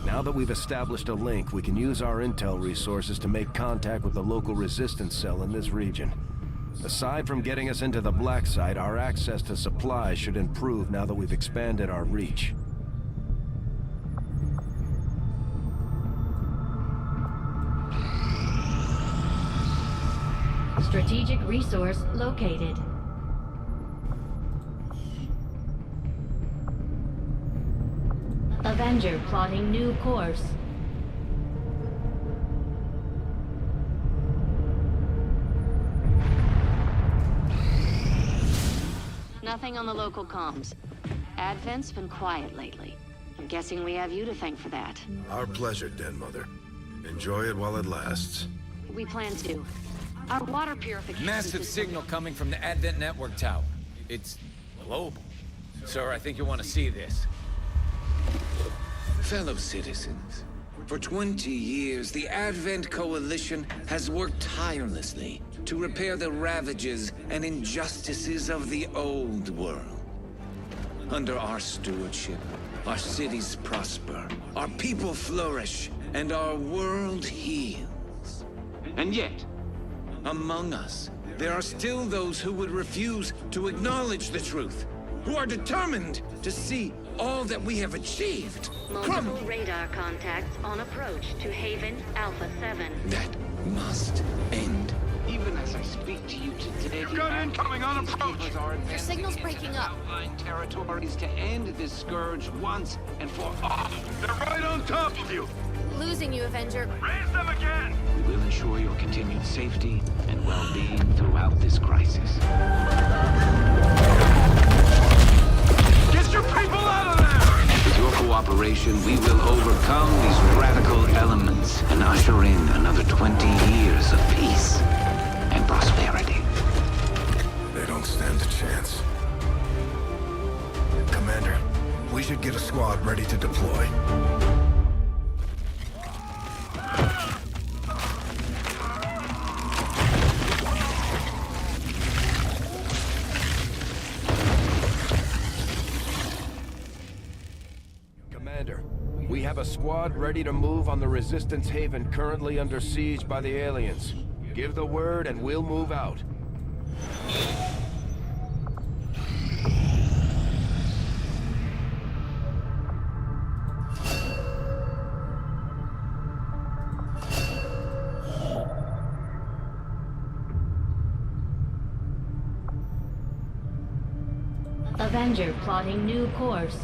Now that we've established a link, we can use our intel resources to make contact with the local resistance cell in this region. Aside from getting us into the black site, our access to supplies should improve now that we've expanded our reach. Strategic resource located. Avenger plotting new course. Nothing on the local comms. Advent's been quiet lately. I'm guessing we have you to thank for that. Our pleasure, Den Mother. Enjoy it while it lasts. We plan to. Our water purification Massive signal coming from the Advent Network Tower. It's global. Sir, I think you want to see this. Fellow citizens, for 20 years, the Advent Coalition has worked tirelessly to repair the ravages and injustices of the old world. Under our stewardship, our cities prosper, our people flourish, and our world heals. And yet, among us, there are still those who would refuse to acknowledge the truth, who are determined to see all that we have achieved. Multiple radar contacts on approach to Haven Alpha 7. That must end. Even as I speak to you today, You've got incoming on approach. Your signal's breaking up. Territories to end this scourge once and for all. They're right on top of you. Losing you, Avenger. Raise them again. We will ensure your continued safety and well-being throughout this crisis. Get your people out of there! With your cooperation, we will overcome these radical elements and usher in another 20 years of peace and prosperity. They don't stand a chance. Commander, we should get a squad ready to deploy. Commander, we have a squad ready to move on the Resistance Haven currently under siege by the aliens. Give the word and we'll move out. Avenger plotting new course.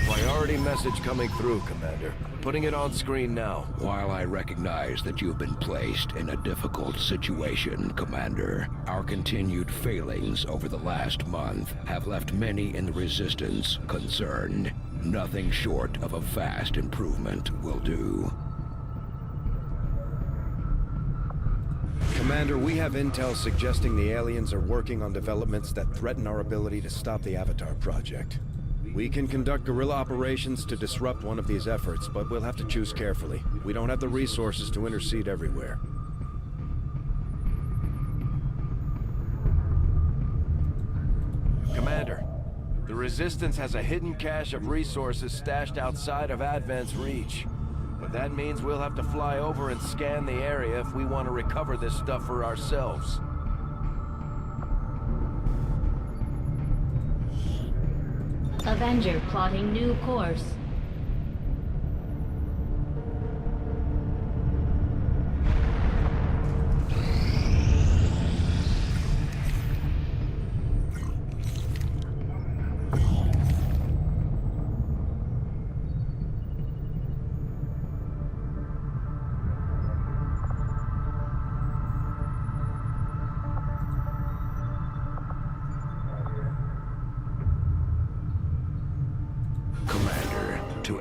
Priority message coming through, Commander. Putting it on screen now. While I recognize that you've been placed in a difficult situation, Commander, our continued failings over the last month have left many in the Resistance concerned. Nothing short of a vast improvement will do. Commander, we have intel suggesting the aliens are working on developments that threaten our ability to stop the Avatar project. We can conduct guerrilla operations to disrupt one of these efforts, but we'll have to choose carefully. We don't have the resources to intercede everywhere. Commander, the Resistance has a hidden cache of resources stashed outside of Advent's reach. But that means we'll have to fly over and scan the area if we want to recover this stuff for ourselves. Avenger plotting new course.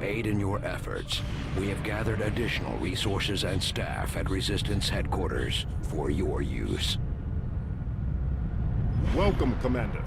aid in your efforts, we have gathered additional resources and staff at Resistance headquarters for your use. Welcome, Commander.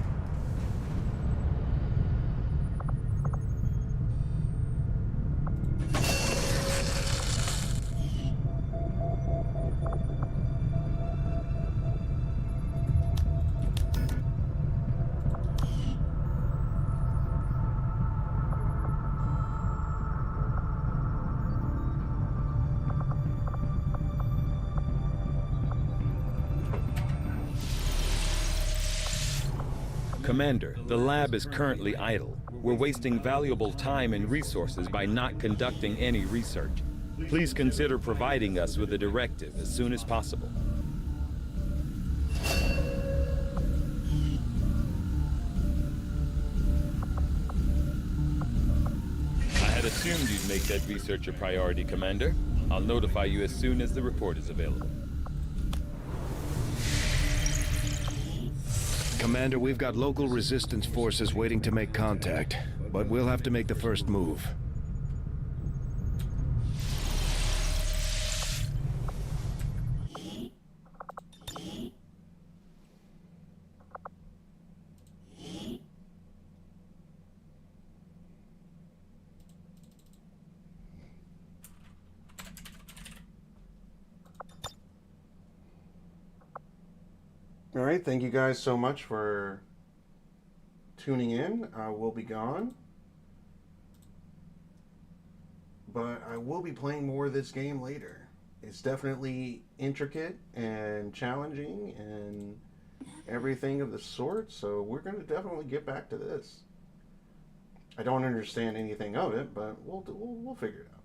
Commander, the lab is currently idle. We're wasting valuable time and resources by not conducting any research. Please consider providing us with a directive as soon as possible. I had assumed you'd make that research a priority, Commander. I'll notify you as soon as the report is available. Commander, we've got local resistance forces waiting to make contact, but we'll have to make the first move. All right, thank you guys so much for tuning in. I will be gone, but I will be playing more of this game later. It's definitely intricate and challenging and everything of the sort, so we're going to definitely get back to this. I don't understand anything of it, but we'll figure it out.